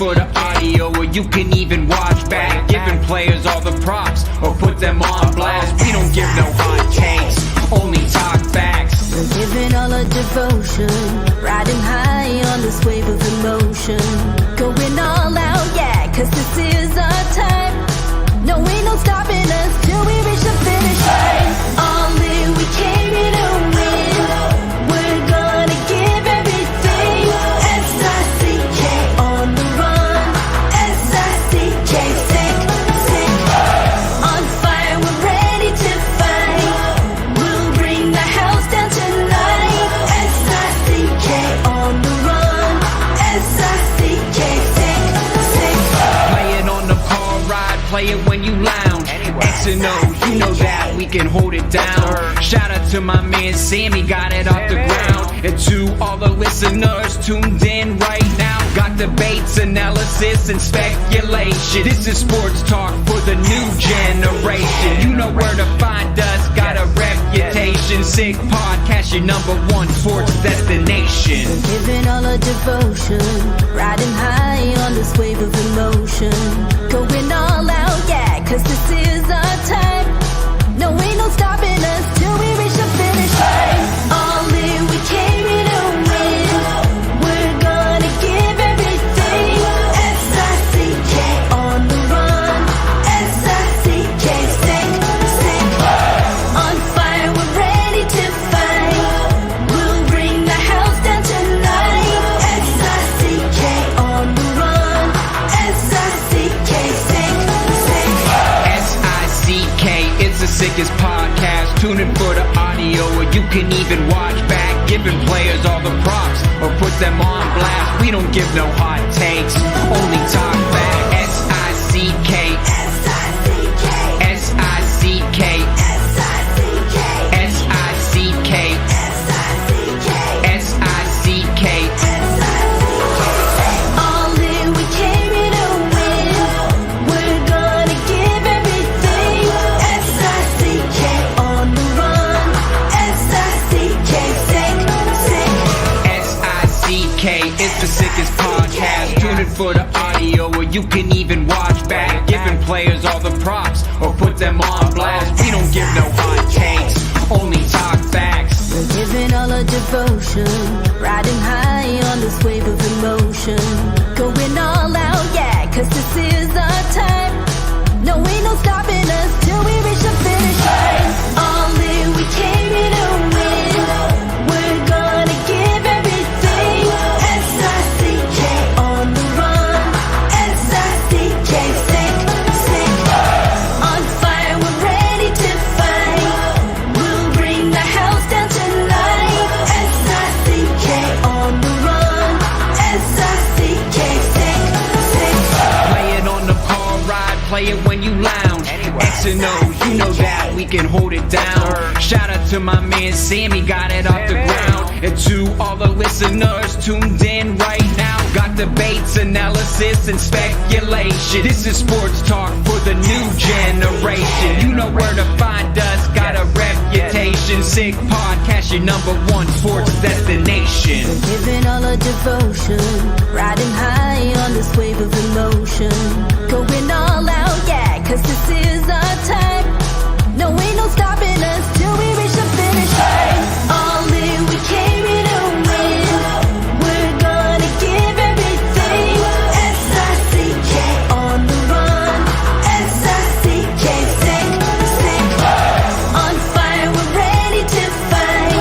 for the audio, or you can even watch back. Giving players all the props, or put them on blast. We don't give no hot takes, only talk facts. We're giving all our devotion, riding high on this wave of emotion. Going all out, yeah, cause this is our time. No, ain't no stopping us till we reach the finish line. All in, we came here to win. We're gonna give everything. S-I-C-K on the run. S-I-C-K, sick, sick. On fire, we're ready to fight. We'll bring the house down tonight. S-I-C-K on the run. S-I-C-K, sick, sick. Play it on the car ride, play it when you lounge. X and O, you know that we can hold it down. Shout out to my man Sammy, got it off the ground. And to all the listeners tuned in right now, got debates, analysis, and speculation. This is sports talk for the new generation. You know where to find us, got a reputation. Sick podcast, your #1 sports destination. Giving all our devotion, riding high on this wave of emotion. Going all out, yeah, cause this is our time. No, ain't no stopping us till we reach the finish line. All in, we came here to win. We're gonna give everything. S-I-C-K on the run. S-I-C-K, sick, sick. On fire, we're ready to fight. We'll bring the house down tonight. S-I-C-K on the run. S-I-C-K, sick, sick. S-I-C-K, it's the sickest podcast. Tune in for the audio, or you can even watch back. Giving players all the props, or put them on blast. We don't give no hot takes, only talk back. S-I-C-K, S-I-C-K, S-I-C-K, S-I-C-K, S-I-C-K, S-I-C-K, S-I-C-K. All in, we came here to win. We're gonna give everything. S-I-C-K on the run. S-I-C-K, sick, sick. S-I-C-K, it's the sickest podcast. Tune in for the audio, or you can even watch back. Giving players all the props, or put them on blast. We don't give no hot takes, only talk facts. We're giving all our devotion, riding high on this wave of emotion. Going all out, yeah, cause this is our time. No, ain't no stopping us till we reach the finish line. All in, we came here to win. We're gonna give everything. S-I-C-K on the run. S-I-C-K, sick, sick. On fire, we're ready to fight. We'll bring the house down tonight. S-I-C-K on the run. S-I-C-K, sick, sick. Play it on the car ride, play it when you lounge. X and O, you know that we can hold it down. Shout out to my man Sammy, got it off the ground. And to all the listeners tuned in right now, got debates, analysis, and speculation. This is sports talk for the new generation. You know where to find us, got a reputation. Sick podcast, your #1 sports destination. Giving all our devotion, riding high on this wave of emotion. Going all out, yeah, cause this is our time. No, ain't no stopping us till we reach the finish line. All in, we came here to win. We're gonna give everything. S-I-C-K on the run. S-I-C-K, sick, sick. On fire, we're ready to fight.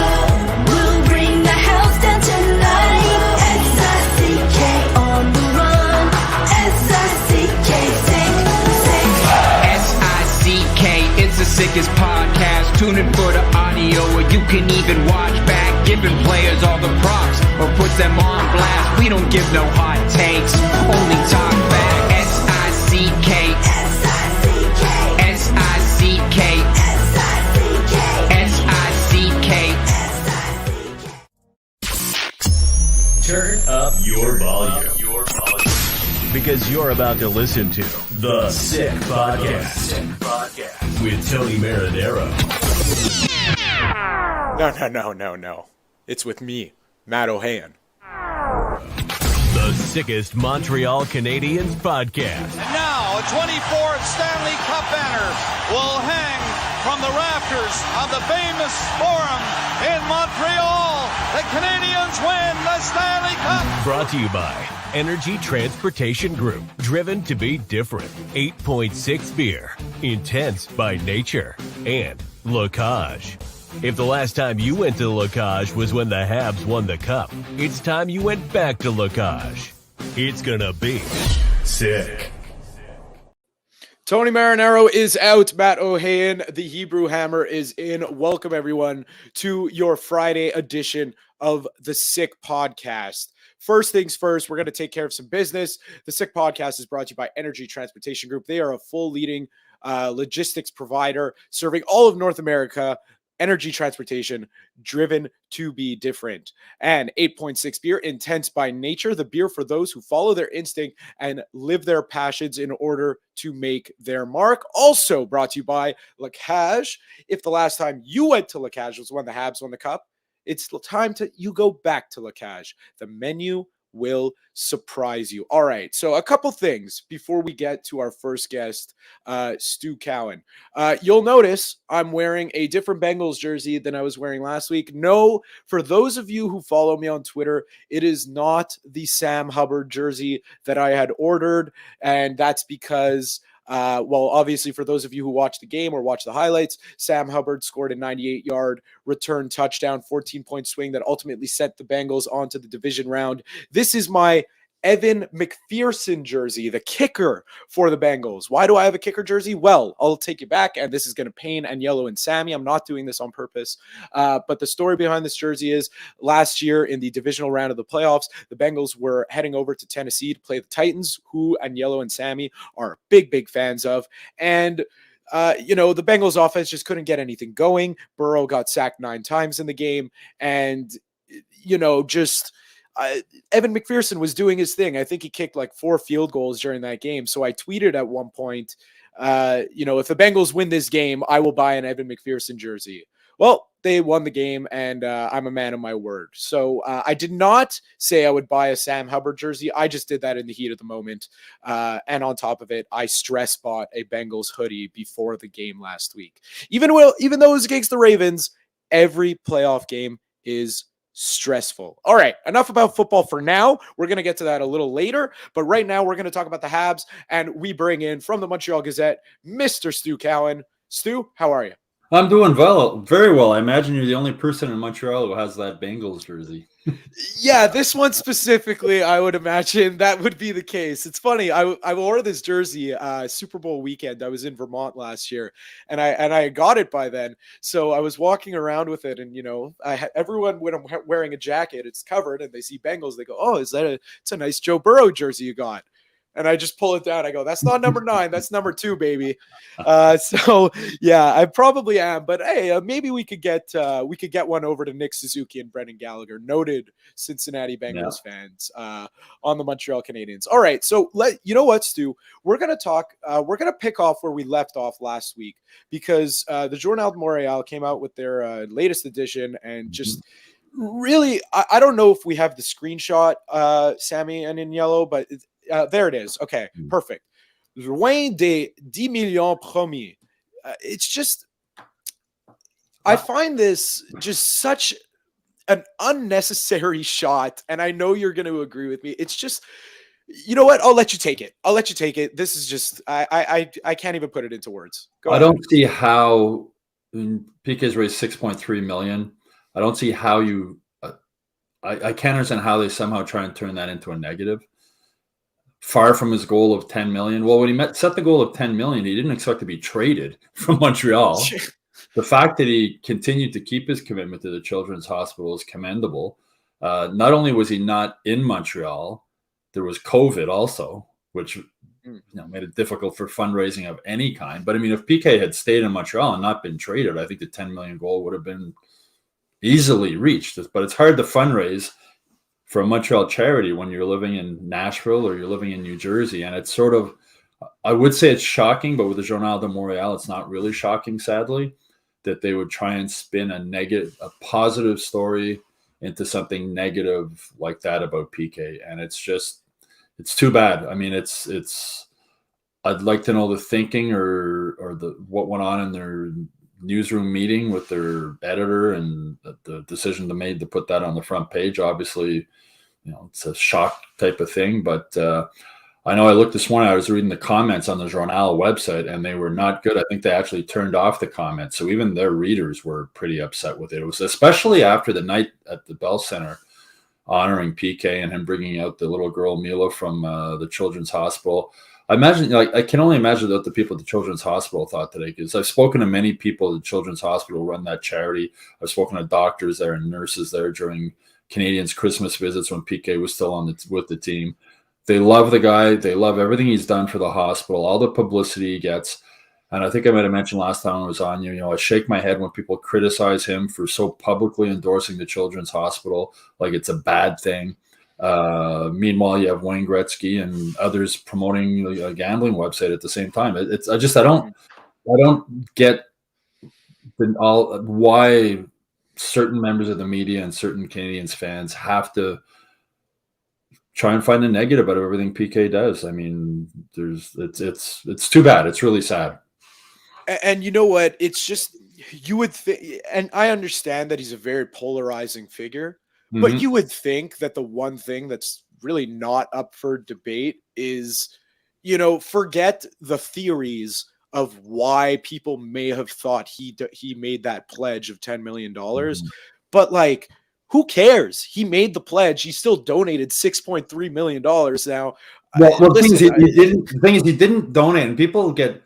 We'll bring the house down tonight. S-I-C-K on the run. S-I-C-K, sick, sick. S-I-C-K, it's the sickest podcast. Tune in for the audio, or you can even watch back. Giving players all the props, or put them on blast. We don't give no hot takes, only talk back. S-I-C-K, S-I-C-K, S-I-C-K, S-I-C-K, S-I-C-K. Turn up your volume. Because you're about to listen to The Sick Podcast with Tony Marinero. No. It's with me, Matt Ohayon. The sickest Montreal Canadiens podcast. And now, a 24th Stanley Cup banner will hang from the rafters of the famous Forum in Montreal. The Canadiens win the Stanley Cup. Brought to you by Energy Transportation Group. Driven to be different. 8.6 beer. Intense by nature. And La Cage. If the last time you went to La Cage was when the Habs won the Cup, it's time you went back to La Cage. It's gonna be sick. Tony Marinaro is out. Matt Ohayon, the Hebrew Hammer, is in. Welcome, everyone, to your Friday edition of the Sick Podcast. First things first, we're going to take care of some business. The Sick Podcast is brought to you by Energy Transportation Group. They are a full leading logistics provider serving all of North America. Energy transportation, driven to be different. And 8.6 beer, intense by nature, the beer for those who follow their instinct and live their passions in order to make their mark. Also brought to you by La Cage. If the last time you went to La Cage was when the Habs won the Cup, it's the time you go back to La Cage. The menu will surprise you. All right, so a couple things before we get to our first guest, Stu Cowan. You'll notice I'm wearing a different Bengals jersey than I was wearing last week. No, for those of you who follow me on Twitter, it is not the Sam Hubbard jersey that I had ordered, and that's because obviously for those of you who watch the game or watch the highlights, Sam Hubbard scored a 98-yard return touchdown, 14-point swing that ultimately sent the Bengals onto the division round. This is my Evan McPherson jersey, the kicker for the Bengals. Why do I have a kicker jersey? Well, I'll take you back, and this is going to pain and Yellow and Sammy. I'm not doing this on purpose. But the story behind this jersey is last year in the divisional round of the playoffs, the Bengals were heading over to Tennessee to play the Titans, who and Yellow and Sammy are big fans of. And the Bengals offense just couldn't get anything going. Burrow got sacked 9 times in the game. And, Evan McPherson was doing his thing. I think he kicked like 4 field goals during that game. So I tweeted at one point, if the Bengals win this game, I will buy an Evan McPherson jersey. Well, they won the game, and I'm a man of my word. So I did not say I would buy a Sam Hubbard jersey. I just did that in the heat of the moment. And on top of it, I stress bought a Bengals hoodie before the game last week. Even though it was against the Ravens, every playoff game is stressful. All right, enough about football for now. We're going to get to that a little later, but right now we're going to talk about the Habs, and we bring in from the Montreal Gazette, Mr. Stu Cowan. Stu, how are you? I'm doing well, very well. I imagine you're the only person in Montreal who has that Bengals jersey. Yeah, this one specifically, I would imagine that would be the case. It's funny. I wore this jersey Super Bowl weekend. I was in Vermont last year, and I got it by then. So I was walking around with it, and everyone, when I'm wearing a jacket, it's covered, and they see Bengals. They go, "Oh, it's a nice Joe Burrow jersey you got." And I just pull it down. I go, "That's not number 9. That's number 2, baby." So yeah, I probably am. But hey, maybe we could get one over to Nick Suzuki and Brendan Gallagher, noted Cincinnati Bengals fans, on the Montreal Canadiens. All right, so you know what, Stu? We're gonna talk. We're gonna pick off where we left off last week because the Journal de Montréal came out with their latest edition and just. Really, I don't know if we have the screenshot, Sammy and in yellow, but there it is. Okay, perfect. Loin des 10 millions promis. It's just, I find this just such an unnecessary shot, and I know you're going to agree with me. It's just, you know what? I'll let you take it. This is just, I can't even put it into words. Go ahead. I don't see how PK's raised $6.3 million. I don't see how I can't understand how they somehow try and turn that into a negative. Far from his goal of 10 million. Well, when he set the goal of 10 million, he didn't expect to be traded from Montreal. The fact that he continued to keep his commitment to the Children's Hospital is commendable. Not only was he not in Montreal, there was COVID also, which made it difficult for fundraising of any kind. But I mean, if PK had stayed in Montreal and not been traded, I think the 10 million goal would have been easily reached. But it's hard to fundraise for a Montreal charity when you're living in Nashville or you're living in New Jersey. And it's sort of, I would say it's shocking, but with the Journal de Montréal, it's not really shocking, sadly, that they would try and spin a positive story into something negative like that about PK. And it's too bad. I mean, I'd like to know the thinking or what went on in their newsroom meeting with their editor and the decision they made to put that on the front page. Obviously, it's a shock type of thing, but I know I looked this morning, I was reading the comments on the Journal website and they were not good. I think they actually turned off the comments. So even their readers were pretty upset with it. It was especially after the night at the Bell Center honoring PK and him bringing out the little girl Mila from the Children's Hospital. I imagine, I can only imagine what the people at the Children's Hospital thought today, because I've spoken to many people at the Children's Hospital run that charity. I've spoken to doctors there and nurses there during Canadians' Christmas visits when PK was still with the team. They love the guy. They love everything he's done for the hospital, all the publicity he gets. And I think I might have mentioned last time I was on I shake my head when people criticize him for so publicly endorsing the Children's Hospital like it's a bad thing. Meanwhile, you have Wayne Gretzky and others promoting a gambling website at the same time. I don't get why certain members of the media and certain Canadians fans have to try and find a negative out of everything PK does. I mean, it's too bad. It's really sad. And you know what? It's just, you would think, and I understand that he's a very polarizing figure. But you would think that the one thing that's really not up for debate is, forget the theories of why people may have thought he made that pledge of $10 million. But who cares? He made the pledge. He still donated $6.3 million now. Well, the thing is, he didn't donate, and people get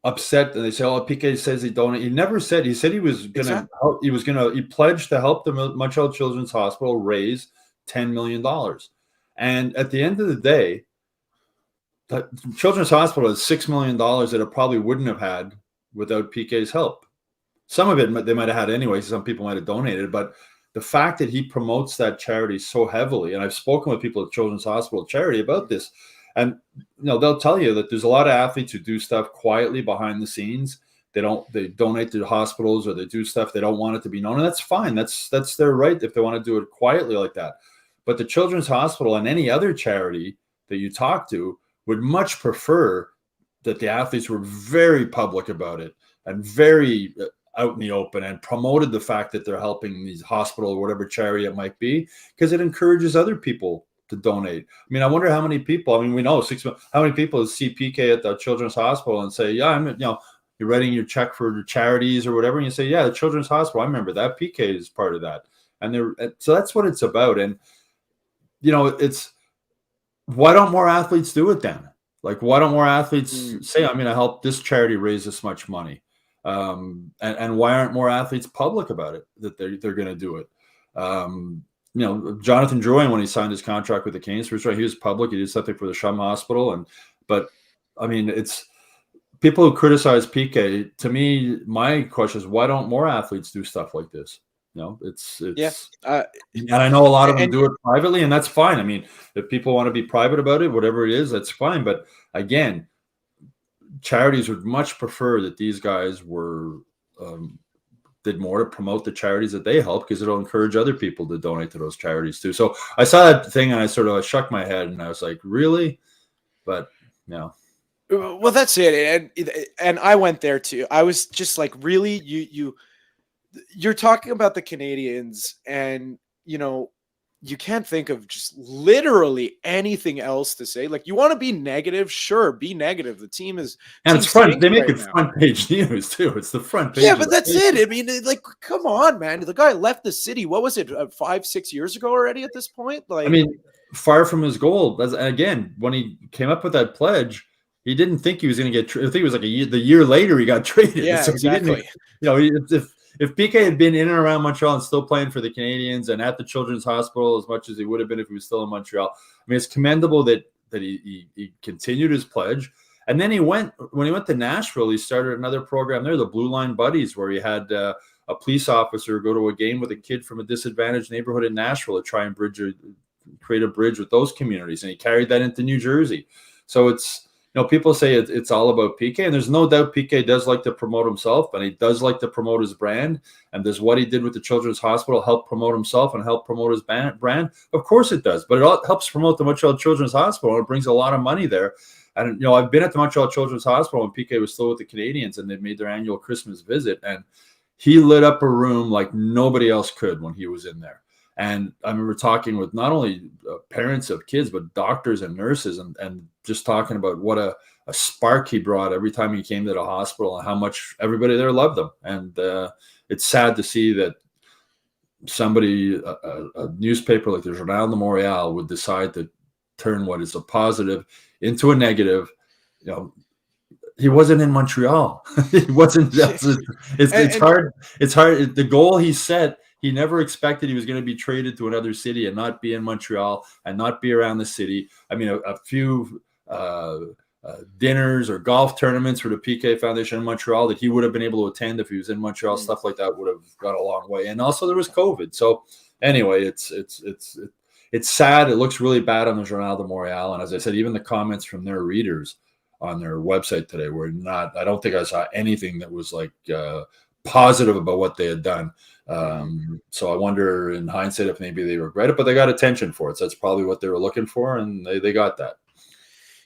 upset and they say, "Oh, PK says he donated." He never said. He said he was gonna. Exactly. He pledged to help the Montreal Children's Hospital raise $10 million. And at the end of the day, the Children's Hospital has $6 million that it probably wouldn't have had without PK's help. Some of it they might have had anyway. Some people might have donated, but the fact that he promotes that charity so heavily, and I've spoken with people at Children's Hospital charity about this. And they'll tell you that there's a lot of athletes who do stuff quietly behind the scenes. They donate to hospitals or they do stuff they don't want it to be known, and that's fine. That's their right if they want to do it quietly like that. But the Children's Hospital and any other charity that you talk to would much prefer that the athletes were very public about it and very out in the open and promoted the fact that they're helping these hospital or whatever charity it might be, because it encourages other people to donate. I mean, I wonder how many people, we know how many people see PK at the Children's Hospital and say, yeah, you're writing your check for the charities or whatever. And you say, yeah, the Children's Hospital, I remember that. PK is part of that. And so that's what it's about. And, it's, why don't more athletes do it then? Why don't more athletes say, I'm going to help this charity raise this much money? And why aren't more athletes public about it, that they're going to do it? Jonathan Drouin, when he signed his contract with the Canes, he was public. He did something for the Shum Hospital. But it's people who criticize PK. To me, my question is, why don't more athletes do stuff like this? And I know a lot of them do it privately, and that's fine. If people want to be private about it, whatever it is, that's fine. But again, charities would much prefer that these guys were did more to promote the charities that they help, because it'll encourage other people to donate to those charities too. So I saw that thing and I shook my head and I was like, really? But no. Well, that's it. And I went there too. I was just like, really? You're talking about the Canadians, and you can't think of just literally anything else to say. You want to be negative? Sure, be negative. The team is, and it's front. They make it front page news too. It's the front page. Yeah, but that's it. Come on, man. The guy left the city. What was it? 5-6 years ago already? At this point, far from his goal. Again, when he came up with that pledge, he didn't think he was going to get. I think it was the year later he got traded. Yeah, so exactly. If PK had been in and around Montreal and still playing for the Canadians and at the Children's Hospital as much as he would have been if he was still in Montreal, it's commendable that he continued his pledge. And then when he went to Nashville, he started another program there, the Blue Line Buddies, where he had a police officer go to a game with a kid from a disadvantaged neighborhood in Nashville to try and create a bridge with those communities. And he carried that into New Jersey. So it's, people say it's all about PK, and there's no doubt PK does like to promote himself, and he does like to promote his brand. And does what he did with the Children's Hospital help promote himself and help promote his brand? Of course it does, but it all helps promote the Montreal Children's Hospital, and it brings a lot of money there. And, I've been at the Montreal Children's Hospital when PK was still with the Canadians, and they made their annual Christmas visit, and he lit up a room like nobody else could when he was in there. And I remember talking with not only parents of kids, but doctors and nurses, and just talking about what a spark he brought every time he came to the hospital, and how much everybody there loved him. And it's sad to see that somebody, a newspaper like the Journal de Montréal, would decide to turn what is a positive into a negative. He wasn't in Montreal. He wasn't. It's hard. It's hard. The goal he set, he never expected he was going to be traded to another city and not be in Montreal and not be around the city. I mean, a few dinners or golf tournaments for the PK Foundation in Montreal that he would have been able to attend if he was in Montreal. Stuff like that would have gone a long way. And also there was COVID. So anyway, it's sad. It looks really bad on the Journal de Montréal. And as I said, even the comments from their readers on their website today were not, I don't think I saw anything that was like positive about what they had done. So I wonder in hindsight if maybe they regret it, but they got attention for it. So that's probably what they were looking for, and they got that.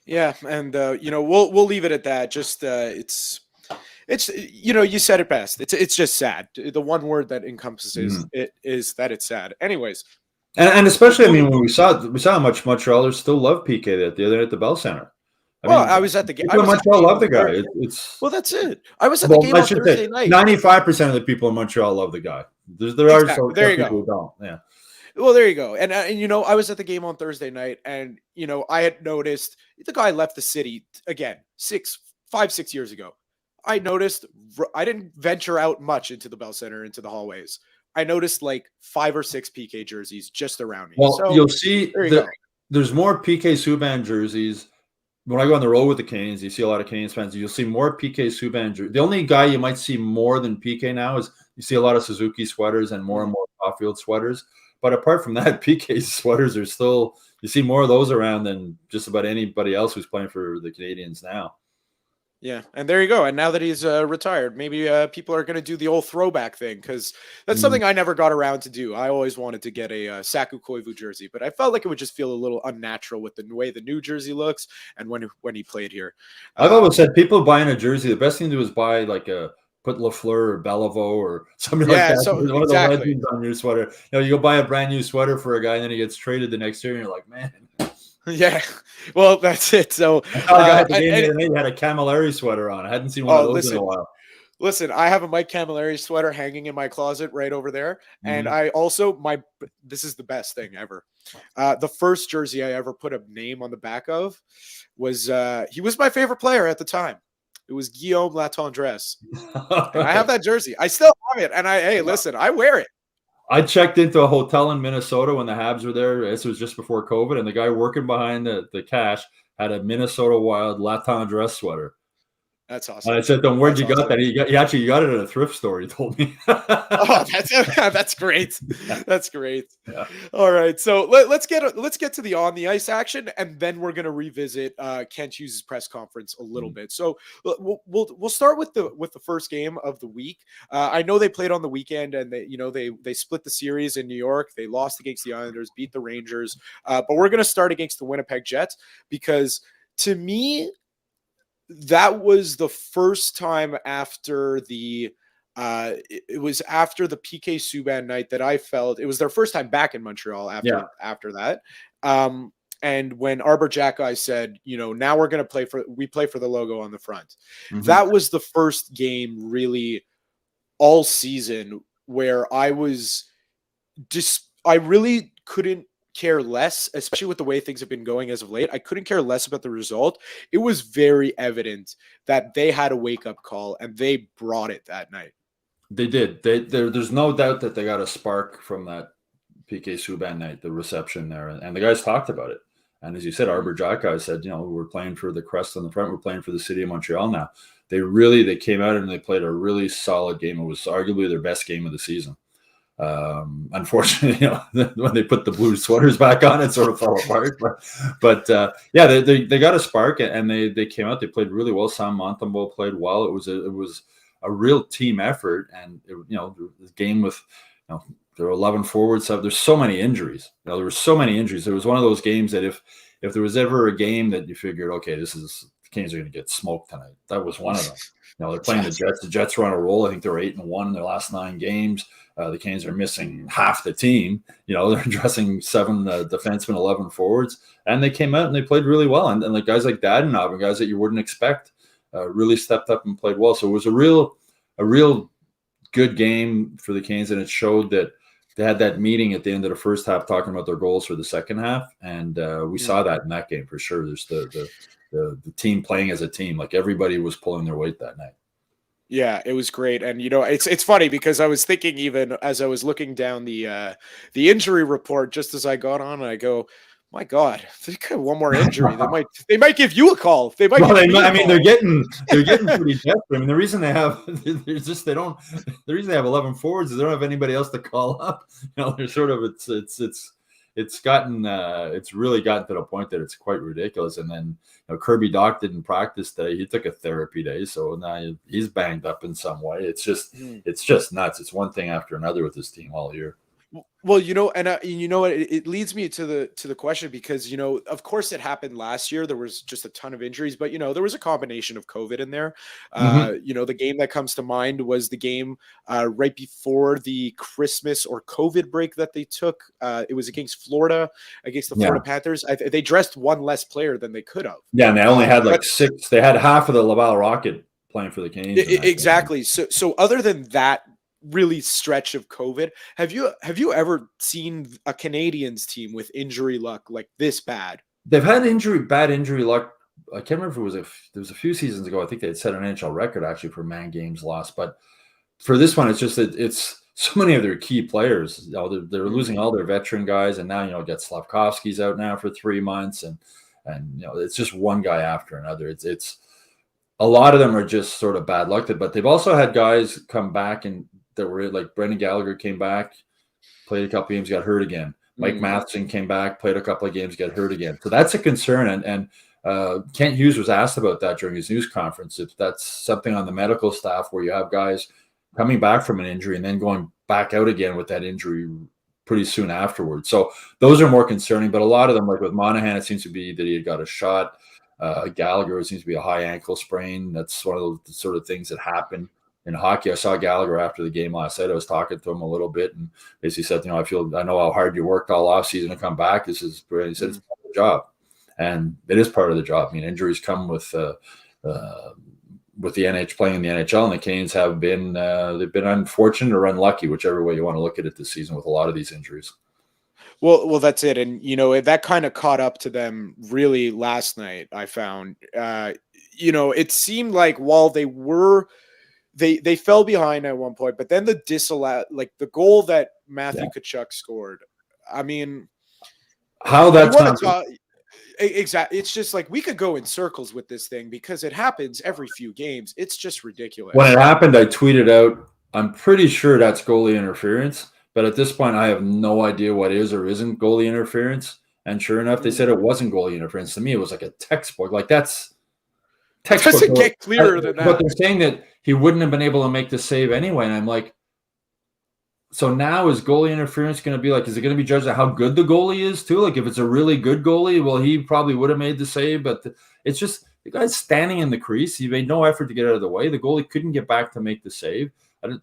Yeah, and we'll leave it at that. Just it's you said it best. It's just sad. The one word that encompasses it is that it's sad. Anyways, and especially, I mean, when we saw how much Montrealers still love PK the other night at the Bell Center. I was at the game. Montreal love the guy. Well, that's it. I was at the game on Thursday night. 95% of the people in Montreal love the guy. There are some people who don't. Yeah. Well, there you go. And I was at the game on Thursday night, and I had noticed the guy left the city again 5-6 years ago. I noticed I didn't venture out much into the Bell Center, into the hallways. I noticed like 5 or 6 PK jerseys just around me. Well, so, you'll see there's more PK Subban jerseys. When I go on the road with the Canadians, you see a lot of Canadians fans. You'll see more PK Subban jerseys. The only guy you might see more than PK now is you see a lot of Suzuki sweaters and more Caulfield sweaters. But apart from that, PK sweaters are still, you see more of those around than just about anybody else who's playing for the Canadians now. Yeah, and there you go. And now that he's retired, maybe people are going to do the old throwback thing, because that's something I never got around to do. I always wanted to get a Saku Koivu jersey, but I felt like it would just feel a little unnatural with the way the new jersey looks and when he played here. I've always said people buying a jersey, the best thing to do is buy like put Lafleur or Bellevaux or something like that. So one of the legends on your sweater. You go buy a brand new sweater for a guy, and then he gets traded the next year, and you're like, man. Yeah, well, that's it. So I saw a guy at the game the other night had a Camilleri sweater on. I hadn't seen one of those in a while. Listen, I have a Mike Camilleri sweater hanging in my closet right over there, and I also this is the best thing ever. The first jersey I ever put a name on the back of was he was my favorite player at the time. It was Guillaume Latendresse. And I have that jersey. I still have it, and I wear it. I checked into a hotel in Minnesota when the Habs were there. This was just before COVID, and the guy working behind the cash had a Minnesota Wild Latendresse sweater. That's awesome. And I said to him, "Where'd you got that?" He actually got it at a thrift store. He told me. That's great. That's great. Yeah. All right, so let's get to the on the ice action, and then we're going to revisit Kent Hughes' press conference a little bit. So we'll start with the first game of the week. I know they played on the weekend, and they split the series in New York. They lost against the Islanders, beat the Rangers, but we're going to start against the Winnipeg Jets, because to me, that was the first time after it was after the PK Subban night that I felt it was their first time back in Montreal after that. And when Arbor Jackeye said, now we're going to play for the logo on the front. That was the first game really all season where I really couldn't care less, especially with the way things have been going as of late. I couldn't care less about the result. It was very evident that they had a wake-up call, and they brought it that night. They did. There's no doubt that they got a spark from that PK Subban night, the reception there, and the guys talked about it. And as you said, Arbor Jackeye said, we're playing for the crest on the front. We're playing for the city of Montreal now. They came out and they played a really solid game. It was arguably their best game of the season. Unfortunately, when they put the blue sweaters back on, it sort of fell apart. But yeah, they got a spark, and they came out. They played really well. Sam Montembeault played well. It was a real team effort, and the game with there were 11 forwards. So there's so many injuries. There were so many injuries. It was one of those games that if there was ever a game that you figured, okay, the Canes are going to get smoked tonight, that was one of them. They're playing the Jets. The Jets were on a roll. I think they were 8-1 in their last 9 games. The Canes are missing half the team. They're dressing 7 defensemen, 11 forwards, and they came out and they played really well. And like guys like Dadonov and guys that you wouldn't expect really stepped up and played well. So it was a real good game for the Canes, and it showed that they had that meeting at the end of the first half talking about their goals for the second half, and we saw that in that game for sure. There's the team playing as a team, like everybody was pulling their weight that night. Yeah, it was great. And it's funny because I was thinking, even as I was looking down the injury report just as I got on, I go, my God, they could have one more injury. They might give you a call. They're getting pretty desperate. I mean, the reason they have 11 forwards is they don't have anybody else to call up. They're sort of it's really gotten to the point that it's quite ridiculous. And then Kirby Dach didn't practice today. He took a therapy day, so now he's banged up in some way. It's just nuts. It's one thing after another with this team all year. Well, it leads me to the question, because of course it happened last year. There was just a ton of injuries, but there was a combination of COVID in there. The game that comes to mind was the game right before the Christmas or COVID break that they took. It was against the Florida Panthers. They dressed one less player than they could have. Yeah, and they only had 6. They had half of the Laval Rocket playing for the Canes. Exactly. So other than that really stretch of COVID, have you ever seen a Canadiens team with injury luck like this bad? They've had bad injury luck. I can't remember if there was a few seasons ago. I think they had set an NHL record actually for man games lost. But for this one, it's just that it's so many of their key players. They're losing all their veteran guys, and now get Slavkovsky's out now for 3 months, and it's just one guy after another. It's a lot of them are just sort of bad luck. But they've also had guys come back and that were like Brendan Gallagher came back, played a couple games, got hurt again. Mike Matheson came back, played a couple of games, got hurt again. So that's a concern. And Kent Hughes was asked about that during his news conference. If that's something on the medical staff where you have guys coming back from an injury and then going back out again with that injury pretty soon afterwards. So those are more concerning. But a lot of them, like with Monahan, it seems to be that he had got a shot. Gallagher, it seems to be a high ankle sprain. That's one of those sort of things that happen in hockey. I saw Gallagher after the game last night. I was talking to him a little bit and basically said, I know how hard you worked all off season to come back. He said it's part of the job, and it is part of the job. I mean, injuries come with the NH playing in the NHL, and the Canes have been they've been unfortunate or unlucky, whichever way you want to look at it this season with a lot of these injuries. Well, that's it. And, that kind of caught up to them really last night, I found. It seemed like while they were they fell behind at one point, but then the goal that Matthew Tkachuk scored. I mean, how that's exactly. It's just like we could go in circles with this thing because it happens every few games. It's just ridiculous. When it happened, I tweeted out, I'm pretty sure that's goalie interference, but at this point, I have no idea what is or isn't goalie interference. And sure enough, they said it wasn't goalie interference. To me, it was like a textbook. Like that's textbook. Doesn't get clearer than that. But they're saying that he wouldn't have been able to make the save anyway. And I'm like, so now is goalie interference going to be like, is it going to be judged on how good the goalie is too? Like if it's a really good goalie, well, he probably would have made the save, but it's just the guy's standing in the crease. He made no effort to get out of the way. The goalie couldn't get back to make the save.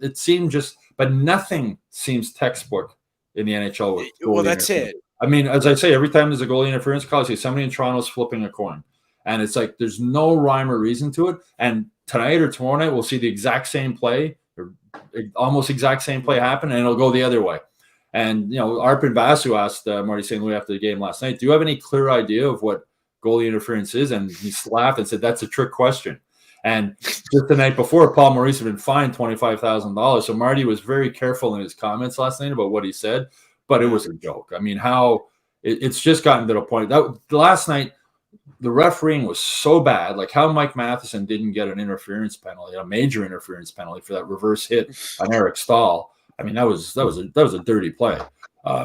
It seemed but nothing seems textbook in the NHL. Well, that's it. I mean, as I say, every time there's a goalie interference call, I say somebody in Toronto's flipping a coin. And it's like there's no rhyme or reason to it. And tonight or tomorrow night, we'll see the exact same play or almost exact same play happen, and it'll go the other way. And, Arpin Basu asked Marty St. Louis after the game last night, do you have any clear idea of what goalie interference is? And he laughed and said, that's a trick question. And just the night before, Paul Maurice had been fined $25,000. So Marty was very careful in his comments last night about what he said, but it was a joke. I mean, it's just gotten to the point that last night, the refereeing was so bad, like how Mike Matheson didn't get an interference penalty, a major interference penalty for that reverse hit on Eric Stahl. I mean, that was a dirty play.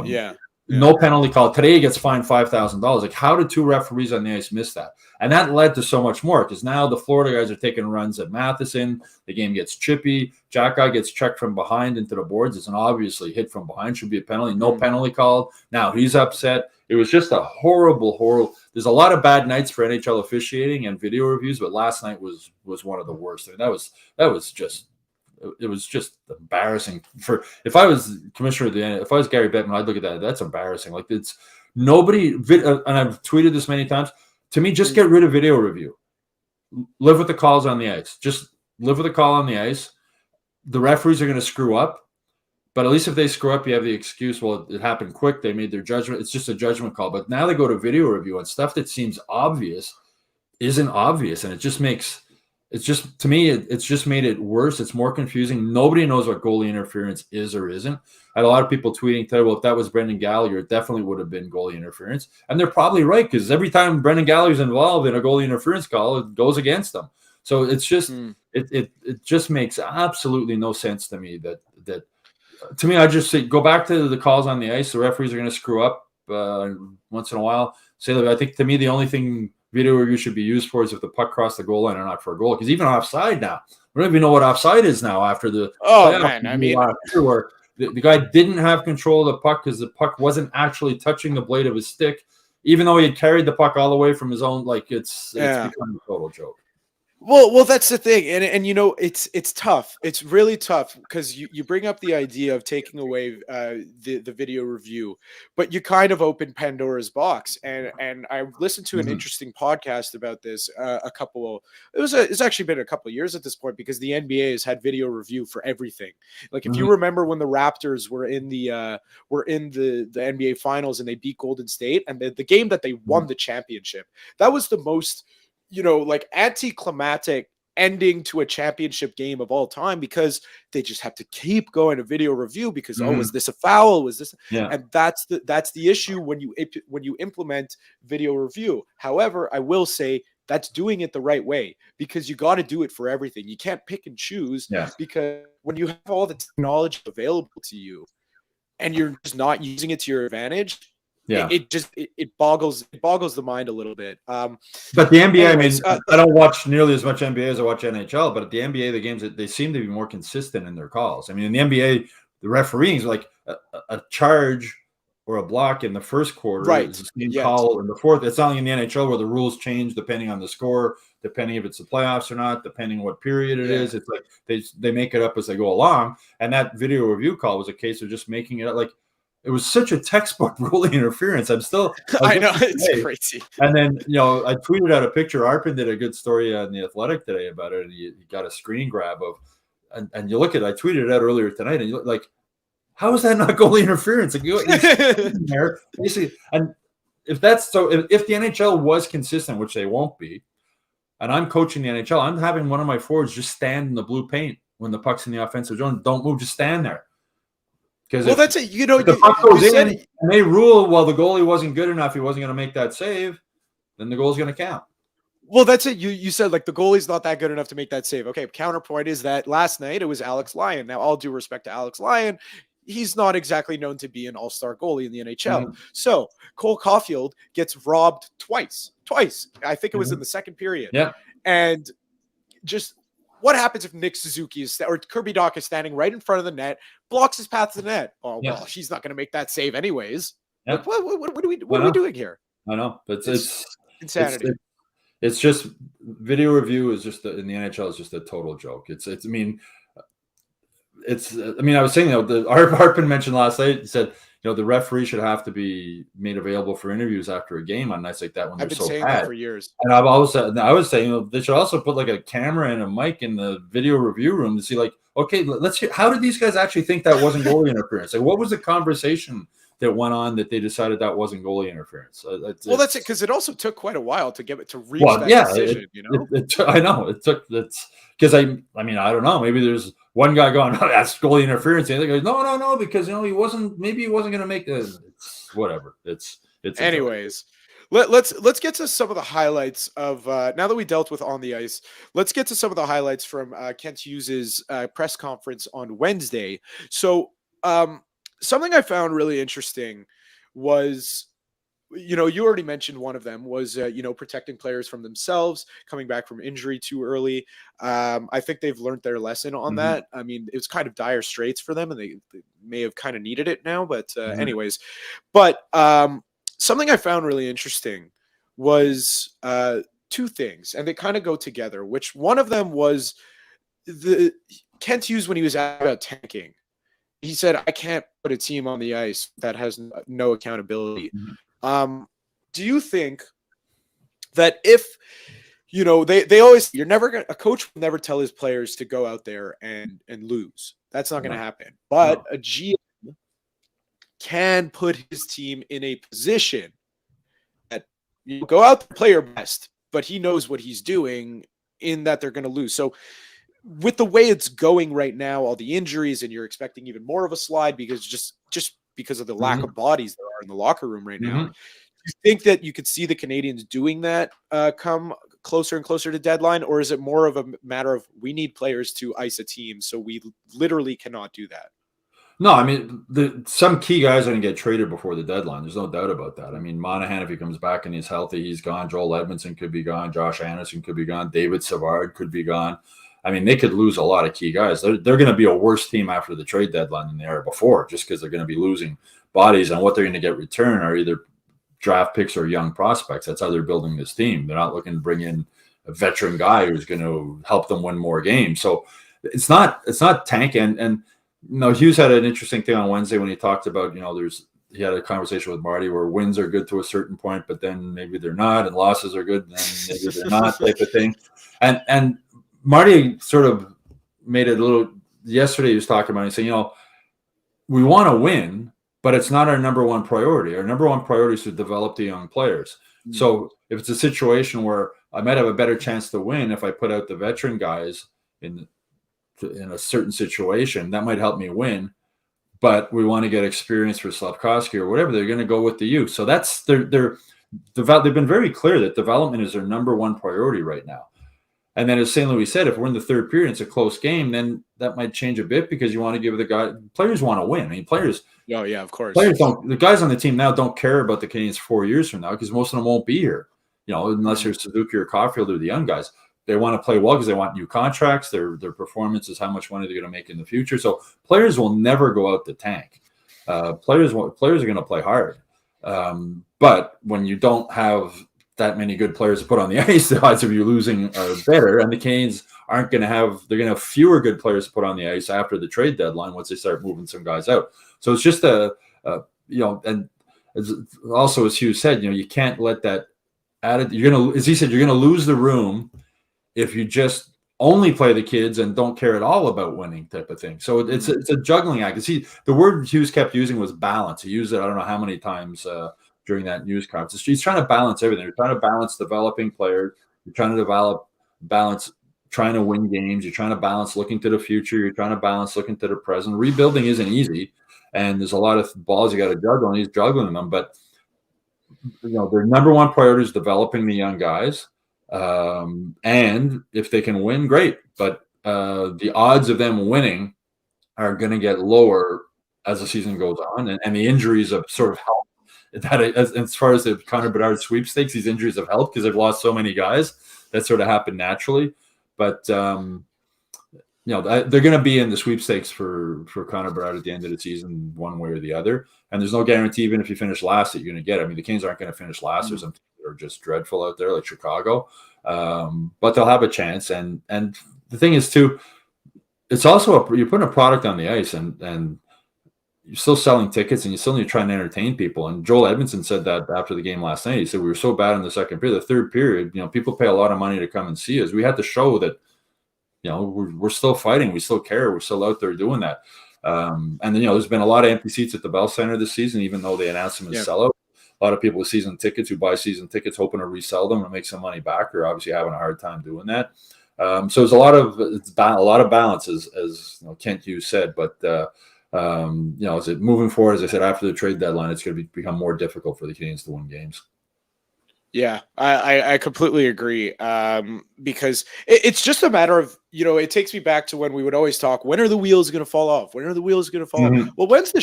Yeah. No penalty call. Today he gets fined $5,000. Like, how did two referees on the ice miss that? And that led to so much more, because now the Florida guys are taking runs at Matheson. The game gets chippy. Jack guy gets checked from behind into the boards. It's an obviously hit from behind. Should be a penalty. No penalty called. Now he's upset. It was just a horrible. There's a lot of bad nights for NHL officiating and video reviews, but last night was one of the worst. I mean, that was just. It was just embarrassing. If I was commissioner of the end, if I was Gary Bettman, I'd look at that. That's embarrassing. Like, it's nobody, and I've tweeted this many times. To me, just get rid of video review. Live with the calls on the ice. Just live with the call on the ice. The referees are going to screw up, but at least if they screw up, you have the excuse, well, it happened quick. They made their judgment. It's just a judgment call. But now they go to video review, and stuff that seems obvious isn't obvious, and it just makes. It's just, to me, it's just made it worse. It's more confusing. Nobody knows what goalie interference is or isn't. I had a lot of people tweeting today, well, if that was Brendan Gallagher, it definitely would have been goalie interference. And they're probably right, because every time Brendan Gallagher's involved in a goalie interference call, it goes against them. So it's just, it just makes absolutely no sense to me that to me, I just say, go back to the calls on the ice. The referees are going to screw up once in a while. I think, to me, the only thing video review should be used for is if the puck crossed the goal line or not for a goal. Because even offside now, we don't even know what offside is now after the man. I mean, where the guy didn't have control of the puck because the puck wasn't actually touching the blade of his stick, even though he had carried the puck all the way from his own. Like, it's become a total joke. Well, that's the thing, and you know, it's tough. It's really tough, because you bring up the idea of taking away the video review, but you kind of open Pandora's box. And I listened to an interesting podcast about this it's actually been a couple of years at this point, because the NBA has had video review for everything. Like, if you remember when the Raptors were in the NBA Finals and they beat Golden State, and the game that they won the championship, that was the most, you know, like, anticlimactic ending to a championship game of all time, because they just have to keep going to video review because was this a foul? Was this? Yeah. And that's the issue when you implement video review. However, I will say that's doing it the right way, because you got to do it for everything. You can't pick and choose, because when you have all the technology available to you and you're just not using it to your advantage, it boggles the mind a little bit. But the NBA, anyways, I don't watch nearly as much NBA as I watch NHL, but at the NBA, the games, they seem to be more consistent in their calls. I mean, in the NBA, the refereeing is like a charge or a block in the first quarter. It's the same call in the fourth. It's not like in the NHL where the rules change depending on the score, depending if it's the playoffs or not, depending what period it is. It's like they make it up as they go along. And that video review call was a case of just making it up. Like, it was such a textbook goalie interference. I know, it's crazy. And then, you know, I tweeted out a picture. Arpin did a good story on The Athletic today about it. And he got a screen grab of, and you look at it, I tweeted it out earlier tonight, and you look like, how is that not goalie interference? Like, you're there, basically, and if that's so, if the NHL was consistent, which they won't be, and I'm coaching the NHL, I'm having one of my forwards just stand in the blue paint when the puck's in the offensive zone. Don't move, just stand there. Because that's it. You know, the puck goes in and they rule, well, the goalie wasn't good enough, he wasn't going to make that save, then the goal's going to count. Well, that's it. You said, like, the goalie's not that good enough to make that save. Okay, counterpoint is that last night it was Alex Lyon. Now, all due respect to Alex Lyon, he's not exactly known to be an all-star goalie in the NHL. So Cole Caulfield gets robbed twice. I think it was in the second period. Yeah. And just what happens if Nick Suzuki or Kirby Dach is standing right in front of the net, blocks his path to the net? Oh, well, she's not going to make that save anyways. Like, what are we doing here? I know. It's insanity. It's just video review is just in the NHL is just a total joke. I was saying, you know, Harpin mentioned last night, he said, you know, the referee should have to be made available for interviews after a game on nights like that when they're so bad. I've been saying that for years. And I was saying, you know, they should also put like a camera and a mic in the video review room to see, like, okay, let's hear, how did these guys actually think that wasn't goalie interference? Like, what was the conversation that went on that they decided that wasn't goalie interference? That's it, because it also took quite a while to get it to reach that decision. You know, I know it took. It's because I mean, I don't know. Maybe there's one guy going, "Oh, that's goalie interference." The other goes, "No," because, you know, he wasn't going to make the whatever. It's anyways. Let's get to some of the highlights of now that we dealt with on the ice. Let's get to some of the highlights from Kent Hughes' press conference on Wednesday. So something I found really interesting was, you already mentioned one of them was, protecting players from themselves, coming back from injury too early. I think they've learned their lesson on that. I mean, it was kind of dire straits for them, and they may have kind of needed it now. But anyways, but something I found really interesting was two things, and they kind of go together. Which one of them was the Kent Hughes when he was asked about tanking. He said, "I can't put a team on the ice that has no accountability." Do you think that if, they always, a coach will never tell his players to go out there and lose. That's not going to happen. But a GM can put his team in a position that go out there, play your best, but he knows what he's doing in that they're going to lose. So with the way it's going right now, all the injuries, and you're expecting even more of a slide because just because of the lack of bodies there are in the locker room right now. Do you think that you could see the Canadiens doing that come closer and closer to deadline, or is it more of a matter of we need players to ice a team, so we literally cannot do that? No, I mean, some key guys are going to get traded before the deadline. There's no doubt about that. I mean, Monahan, if he comes back and he's healthy, he's gone. Joel Edmondson could be gone. Josh Anderson could be gone. David Savard could be gone. I mean, they could lose a lot of key guys. They're going to be a worse team after the trade deadline than they are before, just because they're going to be losing bodies, and what they're going to get return are either draft picks or young prospects. That's how they're building this team. They're not looking to bring in a veteran guy who's going to help them win more games. So it's not tank. And Hughes had an interesting thing on Wednesday when he talked about, he had a conversation with Marty where wins are good to a certain point, but then maybe they're not, and losses are good, and then maybe they're not, type of thing. And Marty sort of made it a little. Yesterday he was talking about it, saying, we want to win, but it's not our number one priority. Our number one priority is to develop the young players. So if it's a situation where I might have a better chance to win if I put out the veteran guys in a certain situation, that might help me win. But we want to get experience for Slafkovsky or whatever, they're going to go with the youth. So that's they've been very clear that development is their number one priority right now. And then, as St. Louis said, if we're in the third period, it's a close game, then that might change a bit because you want to give players want to win. I mean, players. Oh yeah, of course. Players don't. The guys on the team now don't care about the Canadiens 4 years from now because most of them won't be here. Unless you're Suzuki or Caulfield or the young guys, they want to play well because they want new contracts. Their performance is how much money they're going to make in the future. So players will never go out the tank. Players are going to play hard. But when you don't have that many good players to put on the ice, the odds of you losing are better. And the Canes they're going to have fewer good players to put on the ice after the trade deadline once they start moving some guys out. So it's just and also, as Hugh said, you can't let that added. As he said, you're going to lose the room if you just only play the kids and don't care at all about winning, type of thing. So it's a juggling act. The word Hughes kept using was balance. He used it, I don't know how many times during that news conference. He's trying to balance everything. You're trying to balance developing players. You're trying to balance trying to win games. You're trying to balance looking to the future. You're trying to balance looking to the present. Rebuilding isn't easy, and there's a lot of balls you got to juggle, and he's juggling them. But their number one priority is developing the young guys, and if they can win, great. But the odds of them winning are going to get lower as the season goes on, and the injuries have sort of helped. As far as the Connor Bedard sweepstakes, these injuries have helped because they've lost so many guys. That sort of happened naturally. But they're going to be in the sweepstakes for Connor Bedard at the end of the season, one way or the other. And there's no guarantee, even if you finish last, that you're going to get it. I mean, the Canes aren't going to finish last. There's some teams that are just dreadful out there, like Chicago. But they'll have a chance. And the thing is, too, it's also you're putting a product on the ice, and you're still selling tickets, and you still need to try and entertain people. And Joel Edmondson said that after the game last night. He said we were so bad in the second period. The third period, people pay a lot of money to come and see us. We had to show that, we're still fighting. We still care. We're still out there doing that. And then, there's been a lot of empty seats at the Bell Center this season, even though they announced them as sellout. A lot of people with season tickets who buy season tickets hoping to resell them and make some money back are obviously having a hard time doing that. So there's a lot of balance, as Kent Hughes said, but as it moving forward, as I said, after the trade deadline, it's going to become more difficult for the Canadiens to win games. Yeah, I completely agree. Because it's just a matter of, it takes me back to when we would always talk, when are the wheels going to fall off? When are the wheels going to fall off? Mhm. Well, when's the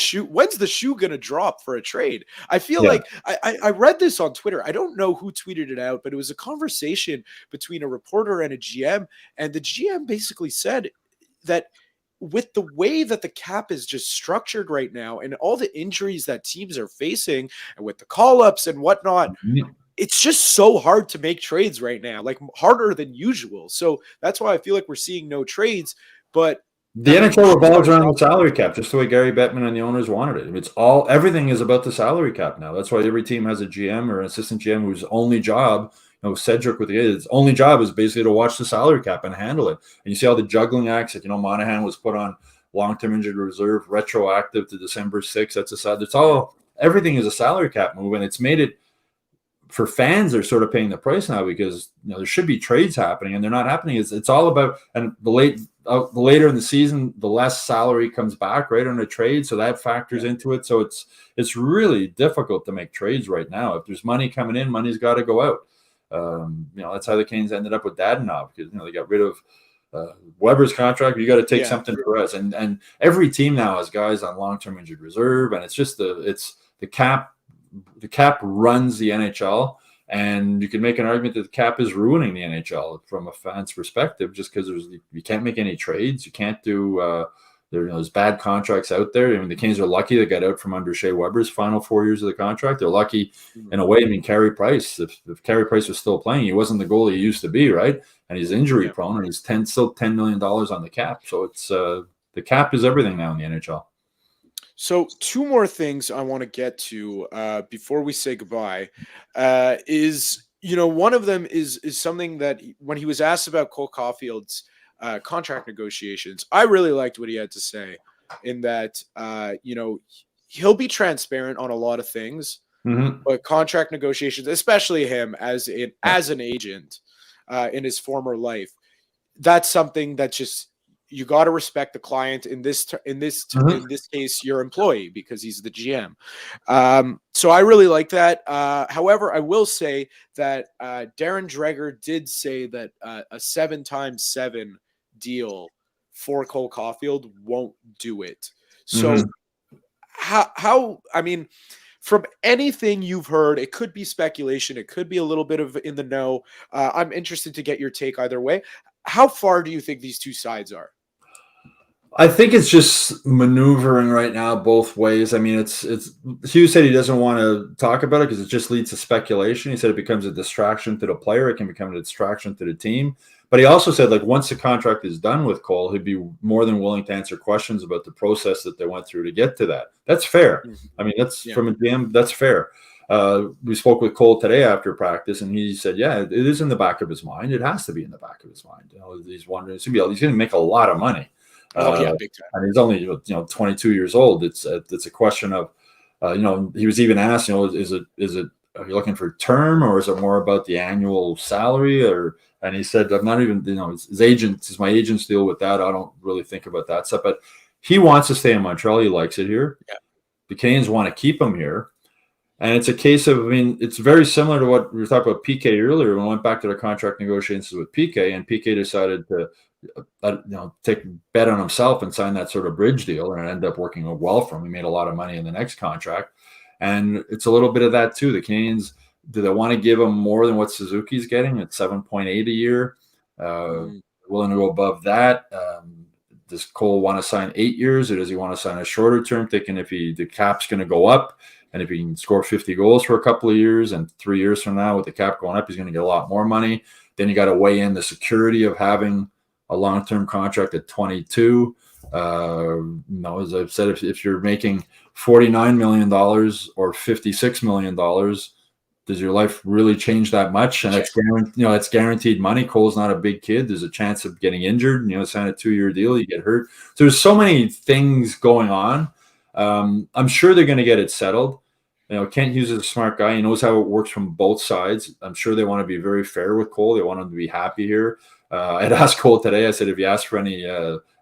shoe going to drop for a trade? I feel Yeah. like I read this on Twitter. I don't know who tweeted it out, but it was a conversation between a reporter and a GM. And the GM basically said that with the way that the cap is just structured right now and all the injuries that teams are facing and with the call-ups and whatnot, it's just so hard to make trades right now, like harder than usual. So that's why I feel like we're seeing no trades. But The NHL revolves around the salary cap, just the way Gary Bettman and the owners wanted it. Everything is about the salary cap now. That's why every team has a GM or an assistant GM whose only job, Cedric with his only job is basically to watch the salary cap and handle it. And you see all the juggling acts that, Monahan was put on long-term injured reserve, retroactive to December 6th. Everything is a salary cap move, and it's made it, for fans, they're sort of paying the price now because there should be trades happening and they're not happening. It's all about, and the later in the season, the less salary comes back right on a trade, so that factors into it. So it's really difficult to make trades right now. If there's money coming in, money's got to go out. That's how the Canes ended up with Dadonov, because they got rid of Weber's contract. You got to take something for us, and every team now has guys on long-term injured reserve, and it's just the cap. The cap runs the NHL, and you can make an argument that the cap is ruining the NHL from a fan's perspective, just because you can't make any trades, you can't do there's bad contracts out there. I mean, the Kings are lucky they got out from under Shea Weber's final 4 years of the contract. They're lucky in a way. I mean, Carey Price, if Carey Price was still playing, he wasn't the goalie he used to be, right? And he's injury prone, and he's still $10 million on the cap. So it's the cap is everything now in the NHL. So two more things I want to get to before we say goodbye is, one of them is something that when he was asked about Cole Caulfield's contract negotiations, I really liked what he had to say in that, he'll be transparent on a lot of things, but contract negotiations, especially him as an agent in his former life, that's something that just, you got to respect the client in this case, your employee, because he's the GM. So I really like that. However, I will say that Darren Dreger did say that a 7x7 deal for Cole Caulfield won't do it. So how I mean, from anything you've heard, it could be speculation, it could be a little bit of in the know. I'm interested to get your take either way. How far do you think these two sides are? I think it's just maneuvering right now both ways. I mean, it's Hughes said he doesn't want to talk about it because it just leads to speculation. He said it becomes a distraction to the player. It can become a distraction to the team. But he also said, once the contract is done with Cole, he'd be more than willing to answer questions about the process that they went through to get to that. That's fair. I mean, from a GM, that's fair. We spoke with Cole today after practice, and he said, it is in the back of his mind. It has to be in the back of his mind. He's wondering, he's going to make a lot of money. Big time. And he's only 22 years old. It's a question of he was even asked, is it are you looking for term, or is it more about the annual salary? And he said, I'm not even, his agents, my agents deal with that. I don't really think about that stuff. But he wants to stay in Montreal. He likes it here. Yeah. The Canadiens want to keep him here. And it's a case of, it's very similar to what we were talking about PK earlier. When we went back to the contract negotiations with PK, and PK decided to take a bet on himself and sign that sort of bridge deal, and it ended up working well for him. He made a lot of money in the next contract. And it's a little bit of that too. The Canadiens, do they want to give him more than what Suzuki's getting at 7.8 a year? Willing to go above that? Does Cole want to sign 8 years, or does he want to sign a shorter term, thinking if the cap's going to go up, and if he can score 50 goals for a couple of years, and 3 years from now with the cap going up, he's going to get a lot more money. Then you got to weigh in the security of having a long-term contract at 22. As I've said, if you're making $49 million or $56 million, does your life really change that much? And it's guaranteed money. Cole's not a big kid. There's a chance of getting injured. Sign a 2-year deal, you get hurt. So there's so many things going on. I'm sure they're going to get it settled. Kent Hughes is a smart guy. He knows how it works from both sides. I'm sure they want to be very fair with Cole. They want him to be happy here. I had asked Cole today, I said, if you ask for any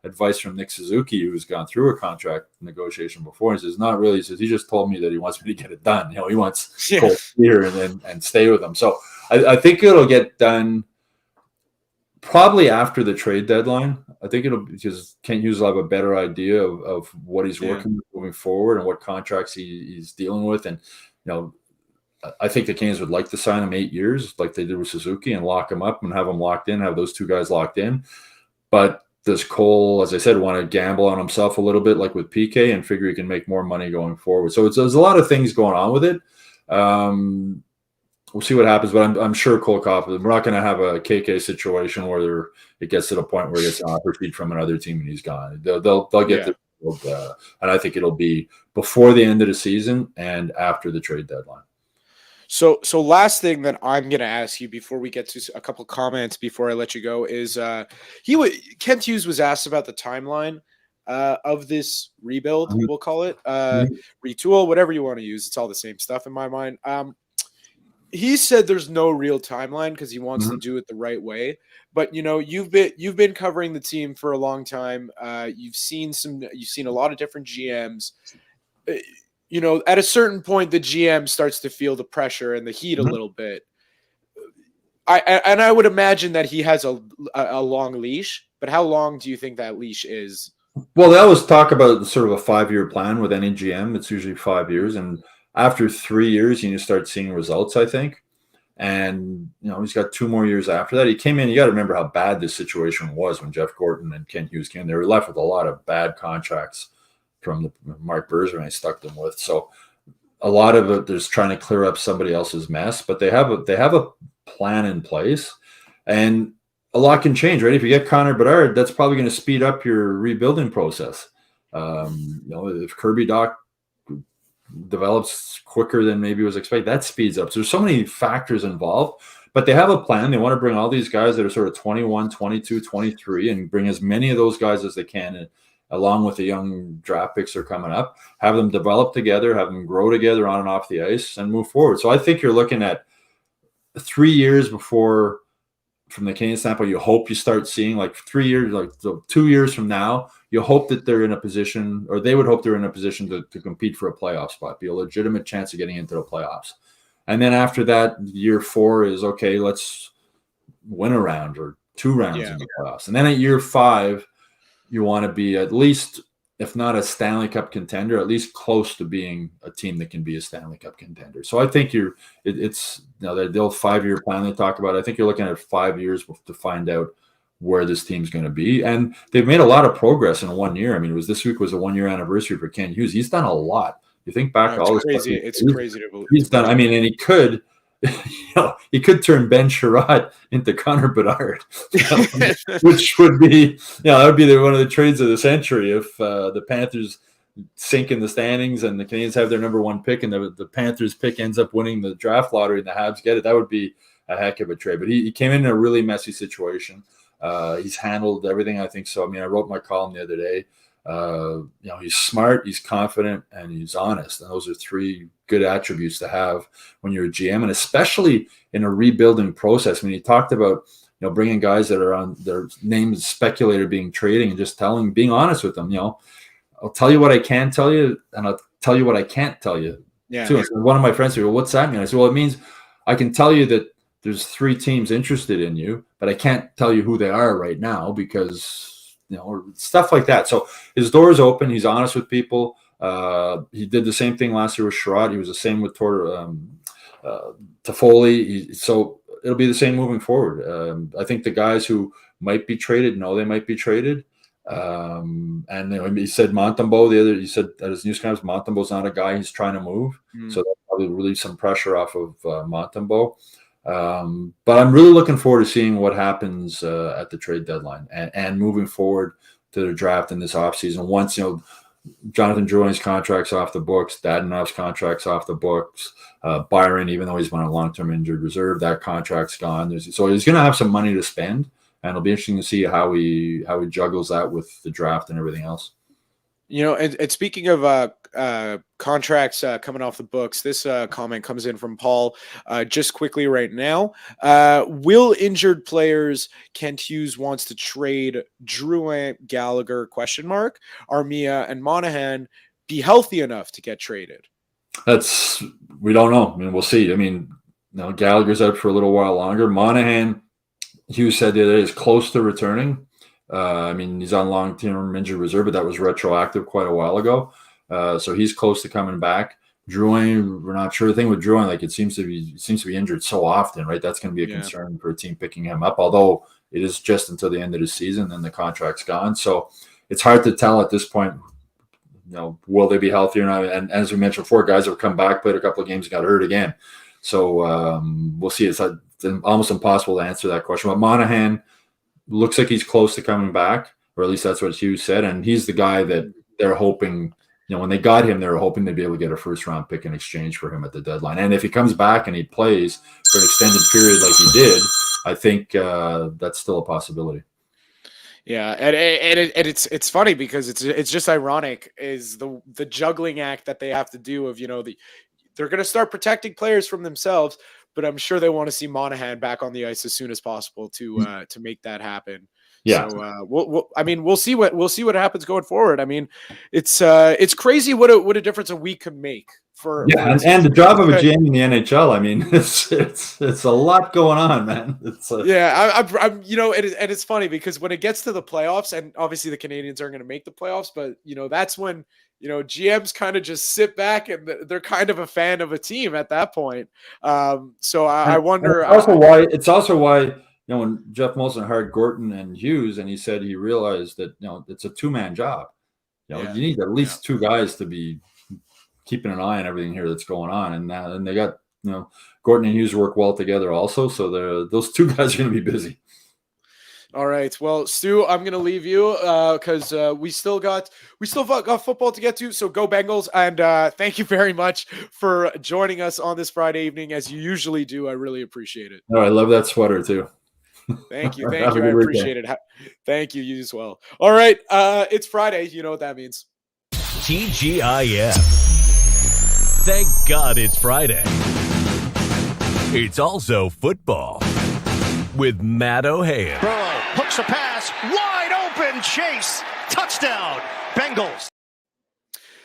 advice from Nick Suzuki, who's gone through a contract negotiation before, he says, not really. He says, he just told me that he wants me to get it done. He wants Cole here and stay with him. So I think it'll get done probably after the trade deadline. I think it'll, because Kent Hughes will have a better idea of what he's working with moving forward and what contracts he's dealing with. And, I think the Canes would like to sign him 8 years like they did with Suzuki and lock him up and have him locked in, have those two guys locked in. But does Cole, as I said, want to gamble on himself a little bit like with PK and figure he can make more money going forward? So there's a lot of things going on with it. We'll see what happens, but I'm sure Cole Caulfield, we're not going to have a KK situation where it gets to the point where he gets an offer sheet from another team and he's gone. They'll get and I think it'll be before the end of the season and after the trade deadline. So last thing that I'm going to ask you before we get to a couple comments before I let you go is Kent Hughes was asked about the timeline of this rebuild, we'll call it, retool, whatever you want to use. It's all the same stuff in my mind. He said there's no real timeline because he wants to do it the right way. But you've been covering the team for a long time. You've seen a lot of different GMs. At a certain point, the GM starts to feel the pressure and the heat a little bit. I would imagine that he has a long leash, but how long do you think that leash is? Well, they always talk about sort of a 5-year plan with any GM. It's usually 5 years. And after 3 years, you start seeing results, I think. And, he's got 2 more years after that. He came in, you got to remember how bad this situation was when Jeff Gorton and Kent Hughes came. They were left with a lot of bad contracts from the Mark Bergevin stuck them with. So a lot of it, there's trying to clear up somebody else's mess, but they have a plan in place, and a lot can change, right? If you get Connor Bedard, that's probably going to speed up your rebuilding process. If Kirby Doc develops quicker than maybe was expected, that speeds up. So there's so many factors involved, but they have a plan. They want to bring all these guys that are sort of 21, 22, 23 and bring as many of those guys as they can, along with the young draft picks that are coming up, have them develop together, have them grow together on and off the ice and move forward. So I think you're looking at 3 years before, from the Canadian standpoint, you hope you start seeing 3 years, 2 years from now, you hope that they're in a position, or they would hope they're in a position to compete for a playoff spot, be a legitimate chance of getting into the playoffs. And then after that, year 4 is, okay, let's win a round or 2 rounds in the playoffs. And then at year 5, you want to be at least, if not a Stanley Cup contender, at least close to being a team that can be a Stanley Cup contender. So I think it's the old 5-year plan they talk about. I think you're looking at 5 years to find out where this team's going to be. And they've made a lot of progress in 1 year. I mean, this week was a 1-year anniversary for Ken Hughes. He's done a lot. You think back to all this crazy. It's crazy to believe. He's done. I mean, and he could. He could turn Ben Sherratt into Connor Bedard, which would be, that would be one of the trades of the century if the Panthers sink in the standings and the Canadians have their number 1 pick and the Panthers pick ends up winning the draft lottery and the Habs get it. That would be a heck of a trade. But he came in a really messy situation. He's handled everything, I think so. I mean, I wrote my column the other day. He's smart, he's confident, and he's honest. And those are 3 good attributes to have when you're a GM, and especially in a rebuilding process. When you talked about, bringing guys that are on their names speculator being trading and just being honest with them, I'll tell you what I can tell you and I'll tell you what I can't tell you. Yeah. Too. So one of my friends said, well, what's that mean? I said, well, it means I can tell you that there's 3 teams interested in you, but I can't tell you who they are right now because, or stuff like that. So his door is open. He's honest with people. He did the same thing last year with Sherratt. He was the same with Toffoli. So it'll be the same moving forward. I think the guys who might be traded know they might be traded. And he said Montembeault he said at his news conference, Montembeault's not a guy he's trying to move. So that'll probably relieve some pressure off of Montembeault. But I'm really looking forward to seeing what happens at the trade deadline and moving forward to the draft in this offseason. Once, Jonathan Drouin's contract's off the books, Dadonov's contract's off the books, Byron, even though he's on a long-term injured reserve, that contract's gone. So he's going to have some money to spend, and it'll be interesting to see how he juggles that with the draft and everything else. And speaking of contracts coming off the books, this comment comes in from Paul just quickly right now. Will injured players Kent Hughes wants to trade Drouin, Gallagher, ? Armia and Monahan be healthy enough to get traded? We don't know. I mean, we'll see. I mean, Gallagher's out for a little while longer. Monahan, Hughes said that is close to returning. I mean, he's on long-term injured reserve, but that was retroactive quite a while ago. So he's close to coming back. Drouin, we're not sure. The thing with Drouin, like it seems to be injured so often, right? That's going to be a concern for a team picking him up. Although it is just until the end of the season, then the contract's gone. So it's hard to tell at this point. Will they be healthy or not? And as we mentioned before, guys have come back, played a couple of games, got hurt again. So we'll see. It's almost impossible to answer that question. But Monahan looks like he's close to coming back, or at least that's what Hughes said. And he's the guy that they're hoping, when they got him, they were hoping they'd be able to get a first-round pick in exchange for him at the deadline. And if he comes back and he plays for an extended period like he did, I think that's still a possibility. Yeah, and it's funny because it's just ironic is the juggling act that they have to do of they're going to start protecting players from themselves, but I'm sure they want to see Monahan back on the ice as soon as possible to make that happen. Yeah. So we'll see what happens going forward. I mean, it's crazy what a difference a week can make for and the job of a GM in the NHL. I mean, it's a lot going on, man. I'm and it's funny because when it gets to the playoffs, and obviously the Canadians aren't going to make the playoffs, but that's when GMs kind of just sit back and they're kind of a fan of a team at that point. So I wonder. It's also why when Jeff Molson hired Gorton and Hughes, and he said he realized that it's a two-man job. You need at least two guys to be keeping an eye on everything here that's going on, and they got Gorton and Hughes work well together also. So those two guys are going to be busy. All right. Well, Stu, I'm going to leave you because we still got football to get to. So go Bengals. And thank you very much for joining us on this Friday evening, as you usually do. I really appreciate it. Oh, I love that sweater too. Thank you. I appreciate it. Thank you. You as well. All right. It's Friday. You know what that means. TGIF. Thank God it's Friday. It's also football with Matt Ohayon. Burrow hooks a pass, wide open, Chase, touchdown, Bengals.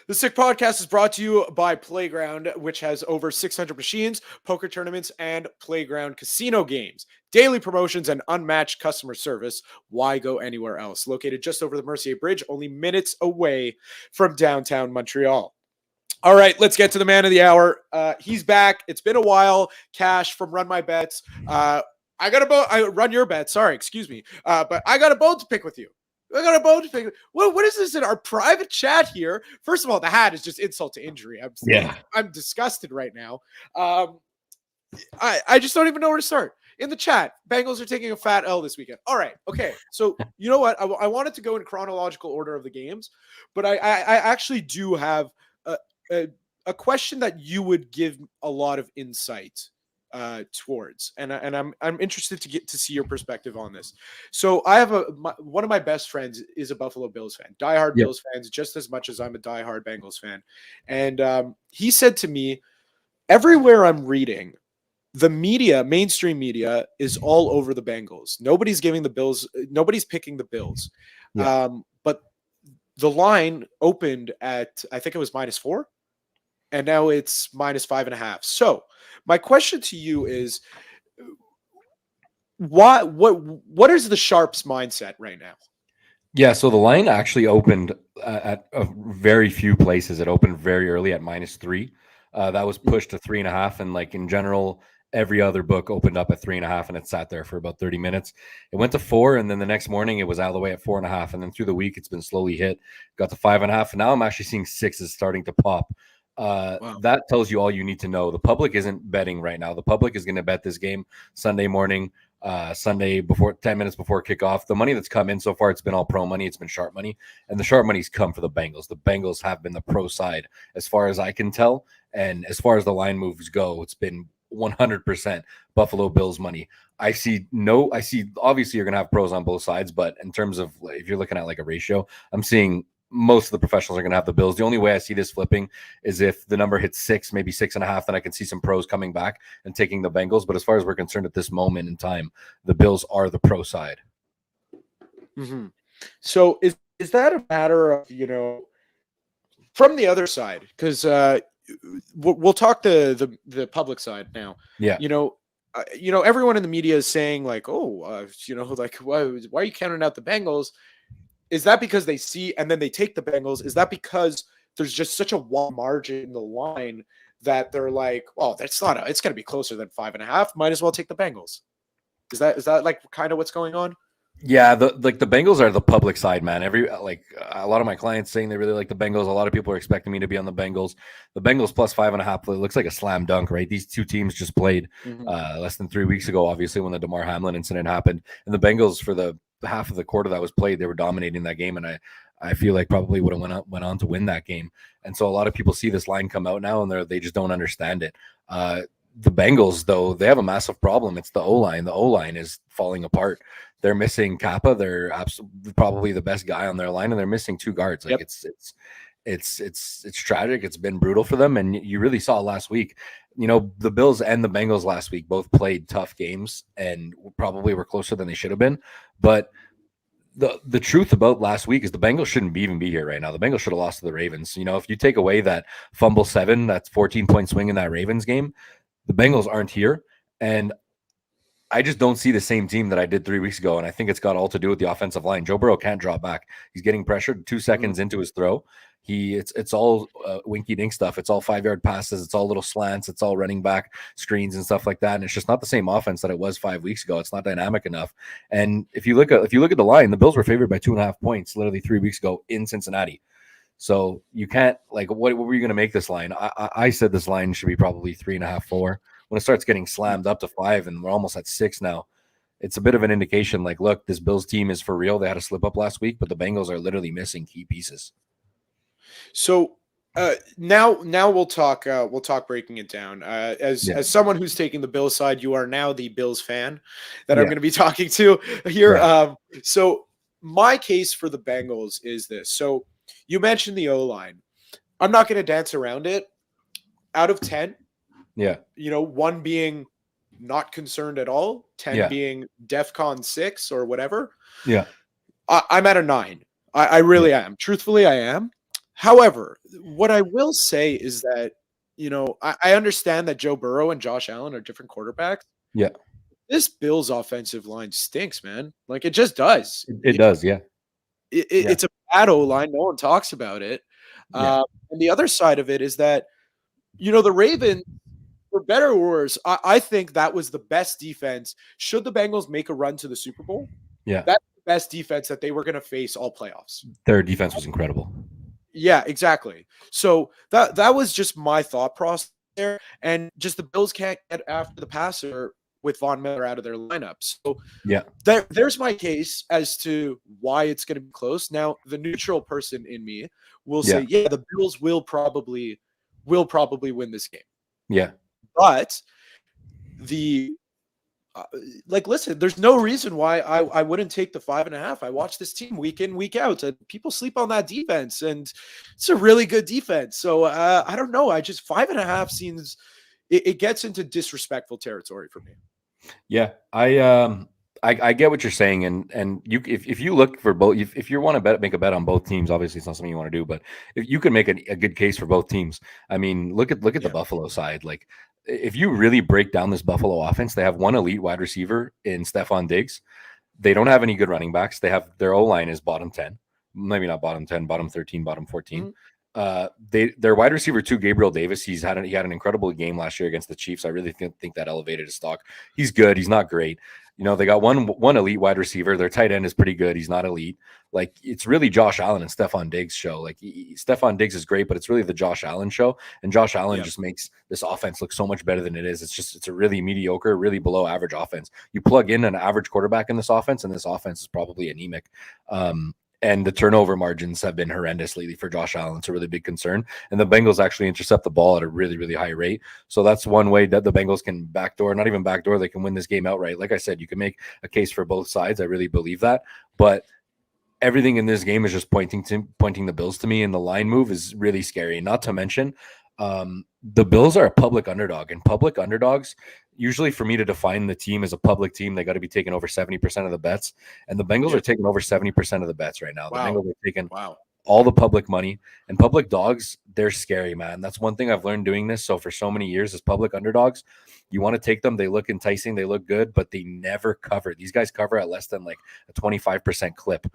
The Sick Podcast is brought to you by Playground, which has over 600 machines, poker tournaments, and Playground casino games. Daily promotions and unmatched customer service. Why go anywhere else? Located just over the Mercier Bridge, only minutes away from downtown Montreal. All right, let's get to the man of the hour. He's back. It's been a while. Cash from Runmybets. I got a bone. I run your bet. Sorry, excuse me. But I got a bone to pick with you. What is this in our private chat here? First of all, the hat is just insult to injury. I'm disgusted right now. I just don't even know where to start. In the chat, Bengals are taking a fat L this weekend. All right. Okay. So you know what? I wanted to go in chronological order of the games, but I actually do have a question that you would give a lot of insight towards, and I'm interested to see your perspective on this. So I have one of my best friends is a Buffalo Bills fan, diehard Bills fans, just as much as I'm a diehard Bengals fan. And he said to me, everywhere I'm reading, the media, mainstream media, is all over the Bengals. Nobody's giving the Bills, nobody's picking the Bills. But the line opened at, I think it was -4, and now it's -5.5. So my question to you is, what is the Sharps mindset right now? Yeah, so the line actually opened at very few places. It opened very early at -3. That was pushed to 3.5, and like in general, every other book opened up at 3.5, and it sat there for about 30 minutes. It went to 4, and then the next morning it was out of the way at 4.5, and then through the week it's been slowly hit, got to 5.5, and now I'm actually seeing 6 is starting to pop. Wow. That tells you all you need to know. The public isn't betting right now. The public is going to bet this game Sunday morning, Sunday before 10 minutes before kickoff. The money that's come in so far, it's been all pro money. It's been sharp money, and the sharp money's come for the Bengals. The Bengals have been the pro side as far as I can tell. And as far as the line moves go, it's been 100% Buffalo Bills money. I see obviously you're going to have pros on both sides, but in terms of if you're looking at like a ratio, I'm seeing most of the professionals are going to have the Bills. The only way I see this flipping is if the number hits 6, maybe 6.5, then I can see some pros coming back and taking the Bengals. But as far as we're concerned at this moment in time, the Bills are the pro side. Mm-hmm. So is that a matter of, from the other side? Because we'll talk the public side now. Yeah. Everyone in the media is saying like, like why are you counting out the Bengals? Is that because they see and then they take the Bengals? Is that because there's just such a wide margin in the line that they're like, well, it's going to be closer than 5.5. Might as well take the Bengals. Is that like kind of what's going on? Yeah, the Bengals are the public side, man. A lot of my clients saying they really like the Bengals. A lot of people are expecting me to be on the Bengals. The Bengals plus 5.5 looks like a slam dunk, right? These two teams just played less than 3 weeks ago, obviously, when the DeMar Hamlin incident happened. And the Bengals, for the half of the quarter that was played, they were dominating that game, and I feel like probably would have went on to win that game. And so a lot of people see this line come out now, and they just don't understand it. The Bengals, though, they have a massive problem. It's the O-line. The O-line is falling apart. They're missing Kappa. They're probably the best guy on their line, and they're missing 2 guards. Like it's tragic. It's been brutal for them, and you really saw last week. The Bills and the Bengals last week both played tough games and probably were closer than they should have been. But the truth about last week is the Bengals shouldn't even be here right now. The Bengals should have lost to the Ravens. If you take away that fumble 7, that's 14-point swing in that Ravens game, the Bengals aren't here. And I just don't see the same team that I did 3 weeks ago, and I think it's got all to do with the offensive line. Joe Burrow can't draw back. He's getting pressured 2 seconds into his throw. It's all winky-dink stuff. It's all 5-yard passes. It's all little slants. It's all running back screens and stuff like that. And it's just not the same offense that it was 5 weeks ago. It's not dynamic enough. And if you look at the line, the Bills were favored by 2.5 points literally 3 weeks ago in Cincinnati. So you can't what were you going to make this line? I said this line should be probably 3.5, 4. When it starts getting slammed up to 5 and we're almost at 6 now, it's a bit of an indication like, look, this Bills team is for real. They had a slip up last week, but the Bengals are literally missing key pieces. So now we'll talk breaking it down. As someone who's taking the Bills side, you are now the Bills fan that I'm going to be talking to here. Right. So my case for the Bengals is this. So you mentioned the O-line. I'm not going to dance around it. Out of 10, 1 being not concerned at all, 10 being DEFCON 6 or whatever. Yeah. I'm at a 9. I really am. Truthfully, I am. However, what I will say is that, I understand that Joe Burrow and Josh Allen are different quarterbacks. Yeah. This Bills offensive line stinks, man. Like, it just does. It does, yeah. It's a bad O-line. No one talks about it. And the other side of it is that, the Ravens, for better or worse, I think that was the best defense. Should the Bengals make a run to the Super Bowl? Yeah. That's the best defense that they were going to face all playoffs. Their defense was incredible. Yeah, exactly. So that was just my thought process there. And just the Bills can't get after the passer with Von Miller out of their lineup. So there's my case as to why it's going to be close. Now, the neutral person in me will say, the Bills will probably win this game. Yeah. But listen, there's no reason why I wouldn't take the 5.5. I watch this team week in, week out, and people sleep on that defense, and it's a really good defense. So I don't know. I just 5.5 seems it gets into disrespectful territory for me. Yeah, I get what you're saying, and you if you look for both, if you want to make a bet on both teams, obviously it's not something you want to do, but if you can make a good case for both teams, I mean, look at the Buffalo side. Like, if you really break down this Buffalo offense, they have one elite wide receiver in Stephon Diggs. They don't have any good running backs. They have their O-line is bottom 10, maybe not bottom 10, bottom 13, bottom 14. Their wide receiver 2, Gabriel Davis, he had an incredible game last year against the Chiefs. I really think that elevated his stock. He's good. He's not great. They got one elite wide receiver. Their tight end is pretty good. He's not elite. Like, it's really Josh Allen and Stephon Diggs show. Like, Stephon Diggs is great, but it's really the Josh Allen show. And Josh Allen just makes this offense look so much better than it is. It's a really mediocre, really below average offense. You plug in an average quarterback in this offense, and this offense is probably anemic. And the turnover margins have been horrendous lately for Josh Allen. It's a really big concern. And the Bengals actually intercept the ball at a really, really high rate. So that's one way that the Bengals can backdoor, not even backdoor, they can win this game outright. Like I said, you can make a case for both sides. I really believe that. But everything in this game is just pointing the Bills to me, and the line move is really scary. Not to mention, the Bills are a public underdog, and public underdogs, usually for me to define the team as a public team, they got to be taking over 70% of the bets, and the Bengals are taking over 70% of the bets right now. The Bengals are taking all the public money, and public dogs, they're scary, man. That's one thing I've learned doing this. So for so many years as public underdogs, you want to take them. They look enticing. They look good, but they never cover. These guys cover at less than like a 25% clip.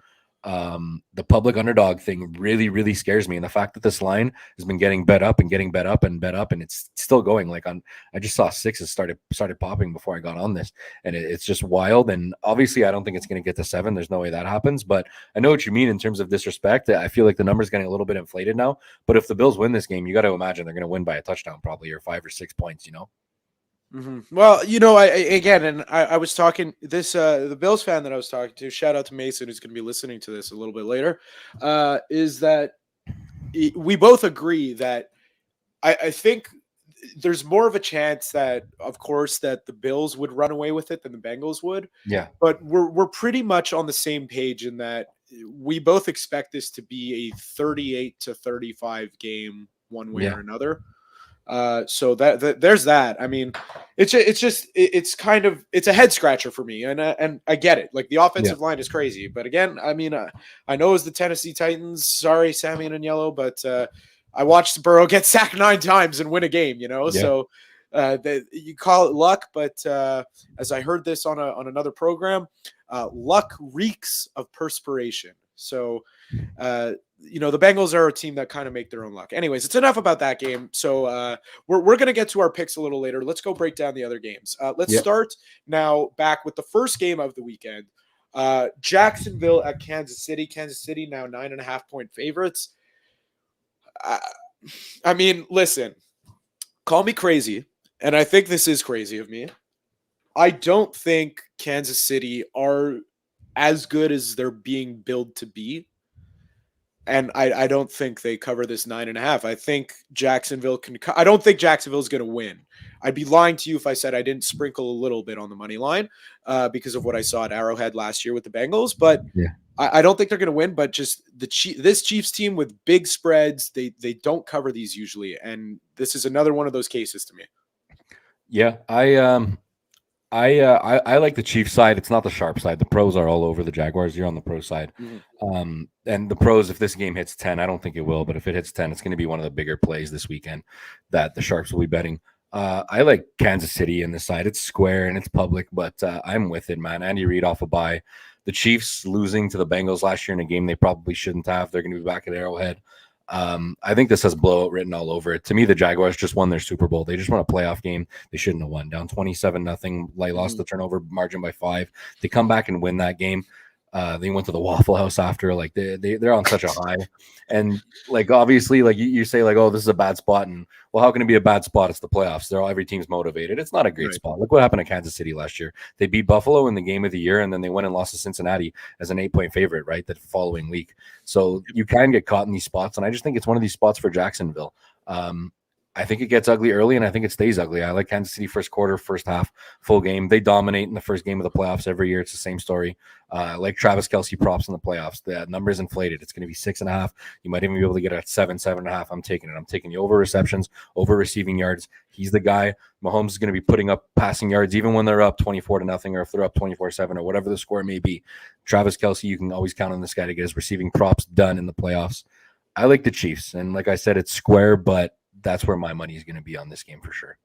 The public underdog thing really, really scares me. And the fact that this line has been getting bet up and getting bet up and bet up, and it's still going. Like I just saw sixes started popping before I got on this, and it's just wild. And obviously I don't think it's going to get to 7. There's no way that happens, but I know what you mean in terms of disrespect. I feel like the number's getting a little bit inflated now, but if the Bills win this game, you got to imagine they're going to win by a touchdown probably, or 5 or 6 points, Well, I was talking this, the Bills fan that I was talking to, shout out to Mason, who's going to be listening to this a little bit later, is that we both agree that I think there's more of a chance that, of course, that the Bills would run away with it than the Bengals would. Yeah. But we're pretty much on the same page in that we both expect this to be a 38-35 game one way or another. So that there's that. I mean, it's a head scratcher for me, and I get it. Like the offensive line is crazy, but again, I mean, I know it's the Tennessee Titans. Sorry, Sammy and Yellow, but I watched Burrow get sacked 9 times and win a game. So you call it luck, but as I heard this on another program, luck reeks of perspiration. So. The Bengals are a team that kind of make their own luck. Anyways, it's enough about that game. So we're going to get to our picks a little later. Let's go break down the other games. Let's start now back with the first game of the weekend. Jacksonville at Kansas City. Kansas City now 9.5-point favorites. I mean, listen, call me crazy, and I think this is crazy of me. I don't think Kansas City are as good as they're being billed to be. And I don't think they cover this 9.5. I think Jacksonville can. I don't think Jacksonville's going to win. I'd be lying to you if I said I didn't sprinkle a little bit on the money line because of what I saw at Arrowhead last year with the Bengals. But I don't think they're going to win. But just this Chiefs team with big spreads, they don't cover these usually, and this is another one of those cases to me. Yeah, I like the Chiefs side. It's not the sharp side. The pros are all over the Jaguars. You're on the pro side. And the pros, if this game hits 10, I don't think it will, but if it hits 10, it's going to be one of the bigger plays this weekend that the Sharps will be betting. I like Kansas City in this side. It's square and it's public, but I'm with it, man. Andy Reid off a bye. The Chiefs losing to the Bengals last year in a game they probably shouldn't have. They're going to be back at Arrowhead. I think this has blowout written all over it. To me, the Jaguars just won their Super Bowl. They just won a playoff game. They shouldn't have won. Down 27-0. They lost the turnover margin by 5. They come back and win that game. They went to the Waffle House after. Like they're on such a high. And like obviously, like you say, like, oh, this is a bad spot. And well, how can it be a bad spot? It's the playoffs. Every team's motivated. It's not a great spot. Look what happened to Kansas City last year. They beat Buffalo in the game of the year, and then they went and lost to Cincinnati as an 8-point favorite, right? The following week. So you can get caught in these spots. And I just think it's one of these spots for Jacksonville. I think it gets ugly early, and I think it stays ugly. I like Kansas City first quarter, first half, full game. They dominate in the first game of the playoffs every year. It's the same story. Like Travis Kelce props in the playoffs. The number is inflated. It's going to be 6.5. You might even be able to get it at 7.5. I'm taking it. I'm taking the over receptions, over receiving yards. He's the guy. Mahomes is going to be putting up passing yards even when they're up 24-0, or if they're up 24-7, or whatever the score may be. Travis Kelce, you can always count on this guy to get his receiving props done in the playoffs. I like the Chiefs, and like I said, it's square, but that's where my money is going to be on this game for sure.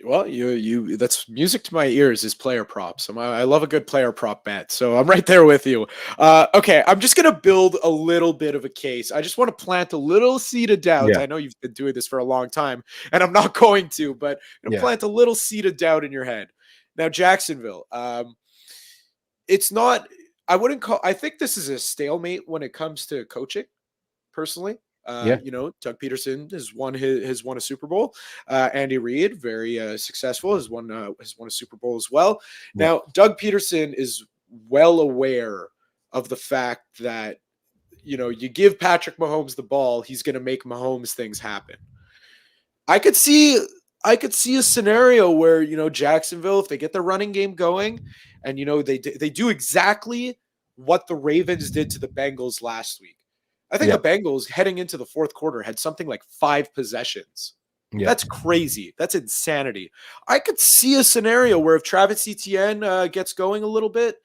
Well, you that's music to my ears is player props. I love a good player prop bet. So I'm right there with you. Okay. I'm just going to build a little bit of a case. I just want to plant a little seed of doubt. Yeah. I know you've been doing this for a long time and I'm not going to, but plant a little seed of doubt in your head. Now, Jacksonville, it's not, I think this is a stalemate when it comes to coaching personally. Doug Peterson has won a Super Bowl. Andy Reid, very successful, has won a Super Bowl as well. Yeah. Now, Doug Peterson is well aware of the fact that, you give Patrick Mahomes the ball, he's going to make Mahomes things happen. I could see a scenario where, Jacksonville, if they get the running game going and, they do exactly what the Ravens did to the Bengals last week. I think Yeah. the Bengals heading into the fourth quarter had something like 5 possessions. Yeah. That's crazy. That's insanity. I could see a scenario where if Travis Etienne gets going a little bit,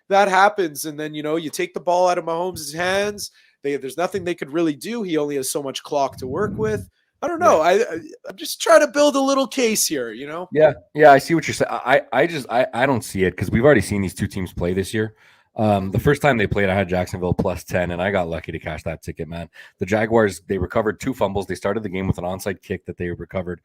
that happens. And then, you take the ball out of Mahomes' hands. There's nothing they could really do. He only has so much clock to work with. I don't know. I'm just trying to build a little case here, Yeah, I see what you're saying. I don't see it because we've already seen these two teams play this year. The first time they played, I had Jacksonville plus 10, and I got lucky to cash that ticket, man. The Jaguars, they recovered 2 fumbles. They started the game with an onside kick that they recovered.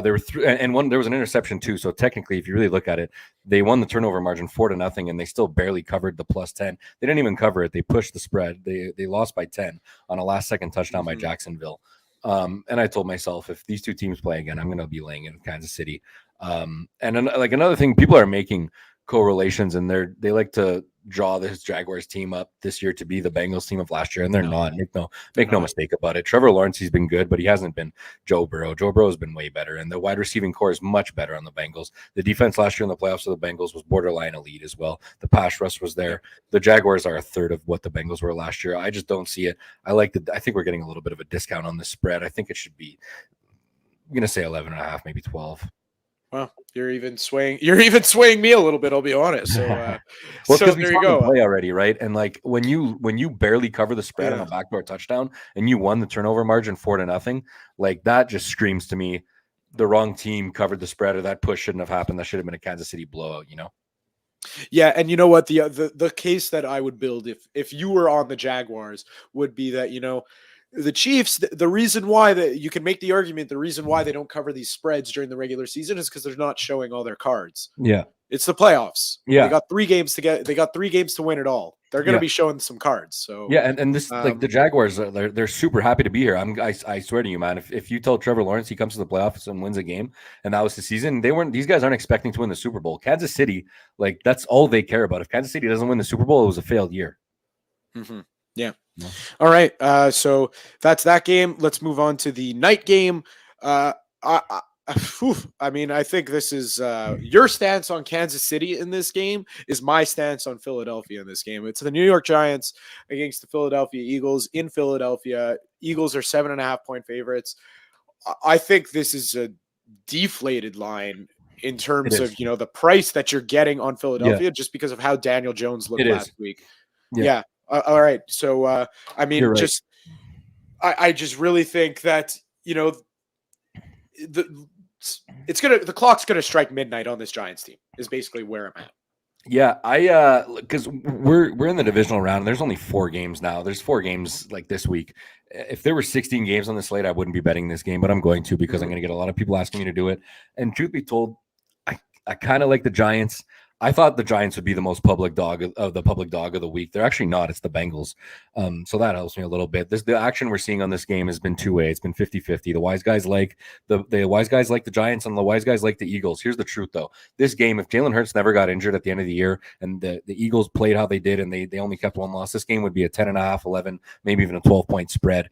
There were there was an interception too. So technically, if you really look at it, they won the turnover margin 4-0, and they still barely covered the plus 10. They didn't even cover it. They pushed the spread. They lost by 10 on a last-second touchdown by Jacksonville. And I told myself, if these two teams play again, I'm going to be laying in Kansas City. And another thing, people are making correlations, and they like to draw this Jaguars team up this year to be the Bengals team of last year, and they're not. Make no mistake about it. Trevor Lawrence, he's been good, but he hasn't been Joe Burrow. Joe Burrow has been way better, and the wide receiving core is much better on the Bengals. The defense last year in the playoffs of the Bengals was borderline elite as well. The pass rush was there. The Jaguars are a third of what the Bengals were last year. I just don't see it. I think we're getting a little bit of a discount on the spread. I think it should be, I'm going to say 11.5, maybe 12. Well, you're even swaying me a little bit, I'll be honest. So, well, so because there we you saw go. them play already, right? And like when you barely cover the spread on a backdoor touchdown and you won the turnover margin 4-0, like that just screams to me the wrong team covered the spread, or that push shouldn't have happened. That should have been a Kansas City blowout, Yeah, and you know what? The case that I would build if you were on the Jaguars would be that, the Chiefs, the reason why that you can make the argument, the reason why they don't cover these spreads during the regular season is because they're not showing all their cards. Yeah. It's the playoffs. Yeah. They got 3 games to win it all. They're going to be showing some cards. So and this like the Jaguars, they're super happy to be here. I swear to you, man. If you tell Trevor Lawrence he comes to the playoffs and wins a game, and that was the season, these guys aren't expecting to win the Super Bowl. Kansas City, like that's all they care about. If Kansas City doesn't win the Super Bowl, it was a failed year. Mm-hmm. Yeah. All right. So that's that game. Let's move on to the night game. I think this is your stance on Kansas City in this game is my stance on Philadelphia in this game. It's the New York Giants against the Philadelphia Eagles in Philadelphia. Eagles are 7.5-point favorites. I think this is a deflated line in terms of, the price that you're getting on Philadelphia just because of how Daniel Jones looked last week. Yeah. All right. So, Right. I just really think that, the clock's going to strike midnight on this Giants team is basically where I'm at. Yeah, because we're in the divisional round and there's only 4 games now. There's 4 games like this week. If there were 16 games on the slate, I wouldn't be betting this game, but I'm going to because I'm going to get a lot of people asking me to do it. And truth be told, I kind of like the Giants. I thought the Giants would be the most public dog of the week. They're actually not. It's the Bengals. So that helps me a little bit. The action we're seeing on this game has been two-way. It's been 50-50. The wise guys like the Giants and the wise guys like the Eagles. Here's the truth, though. This game, if Jalen Hurts never got injured at the end of the year and the Eagles played how they did and they only kept 1 loss, this game would be a 10.5, 11, maybe even a 12-point spread.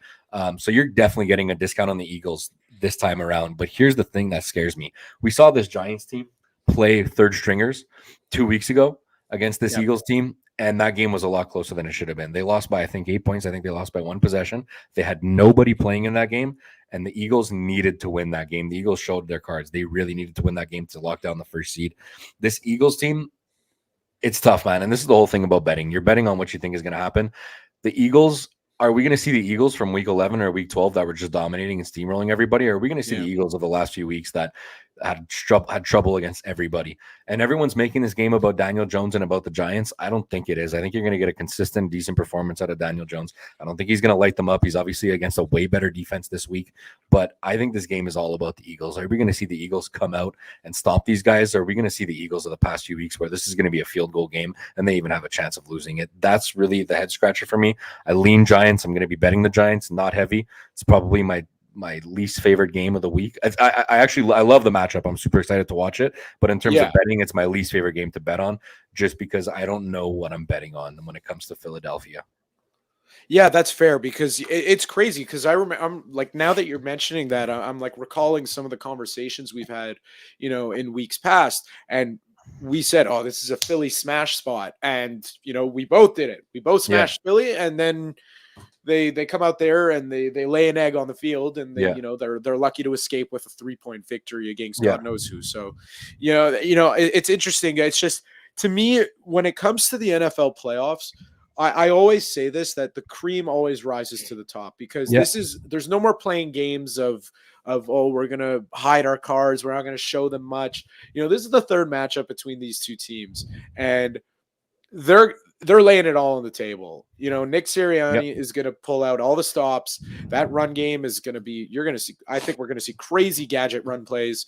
So you're definitely getting a discount on the Eagles this time around. But here's the thing that scares me. We saw this Giants team play third stringers 2 weeks ago against this Eagles team, and that game was a lot closer than it should have been. They lost by, I think, 8 points. I think they lost by 1 possession. They had nobody playing in that game, and the Eagles needed to win that game. The Eagles showed their cards. They really needed to win that game to lock down the first seed. This Eagles team, it's tough, man, and this is the whole thing about betting. You're betting on what you think is going to happen. The Eagles, are we going to see the Eagles from week 11 or week 12 that were just dominating and steamrolling everybody? Or are we going to see the Eagles of the last few weeks that had trouble against everybody? And everyone's making this game about Daniel Jones and about the Giants. I don't think it is. I think you're going to get a consistent, decent performance out of Daniel Jones. I don't think he's going to light them up. He's obviously against a way better defense this week. But I think this game is all about the Eagles. Are we going to see the Eagles come out and stop these guys? Or are we going to see the Eagles of the past few weeks where this is going to be a field goal game and they even have a chance of losing it? That's really the head scratcher for me. I lean Giants. I'm going to be betting the Giants, not heavy. It's probably my least favorite game of the week. I love the matchup. I'm super excited to watch it. But in terms of betting, it's my least favorite game to bet on just because I don't know what I'm betting on when it comes to Philadelphia. Yeah, that's fair because it's crazy because I'm like, now that you're mentioning that, I'm like recalling some of the conversations we've had, in weeks past. And we said, oh, this is a Philly smash spot. And, we both did it. We both smashed Philly, and then they come out there and they lay an egg on the field, and they're lucky to escape with a 3-point victory against God knows who. So, it's interesting. It's just, to me, when it comes to the NFL playoffs, I always say this, that the cream always rises to the top, because there's no more playing games of, we're going to hide our cards, we're not going to show them much. This is the third matchup between these two teams, and they're laying it all on the table. Nick Sirianni is going to pull out all the stops. That run game is going to be, I think we're going to see crazy gadget run plays.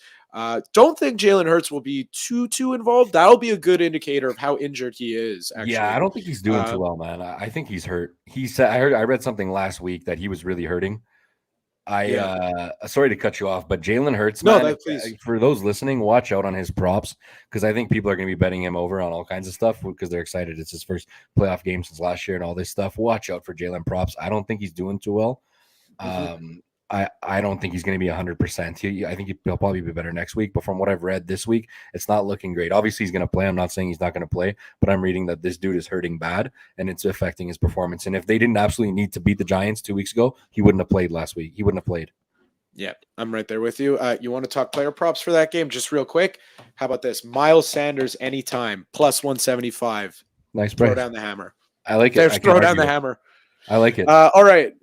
Don't think Jalen Hurts will be too involved. That'll be a good indicator of how injured he is. Actually. Yeah, I don't think he's doing too well, man. I think he's hurt. He said, I read something last week that he was really hurting. Sorry to cut you off, but Jalen Hurts, man, for those listening, watch out on his props, because I think people are going to be betting him over on all kinds of stuff because they're excited. It's his first playoff game since last year and all this stuff. Watch out for Jalen props. I don't think he's doing too well. I don't think he's going to be 100%. I think he'll probably be better next week. But from what I've read this week, it's not looking great. Obviously, he's going to play. I'm not saying he's not going to play, but I'm reading that this dude is hurting bad, and it's affecting his performance. And if they didn't absolutely need to beat the Giants 2 weeks ago, he wouldn't have played last week. He wouldn't have played. Yeah, I'm right there with you. You want to talk player props for that game? Just real quick. How about this? Miles Sanders anytime, plus 175. Nice Throw price. down the hammer. I like it. Throw down the hammer. I like it. All right.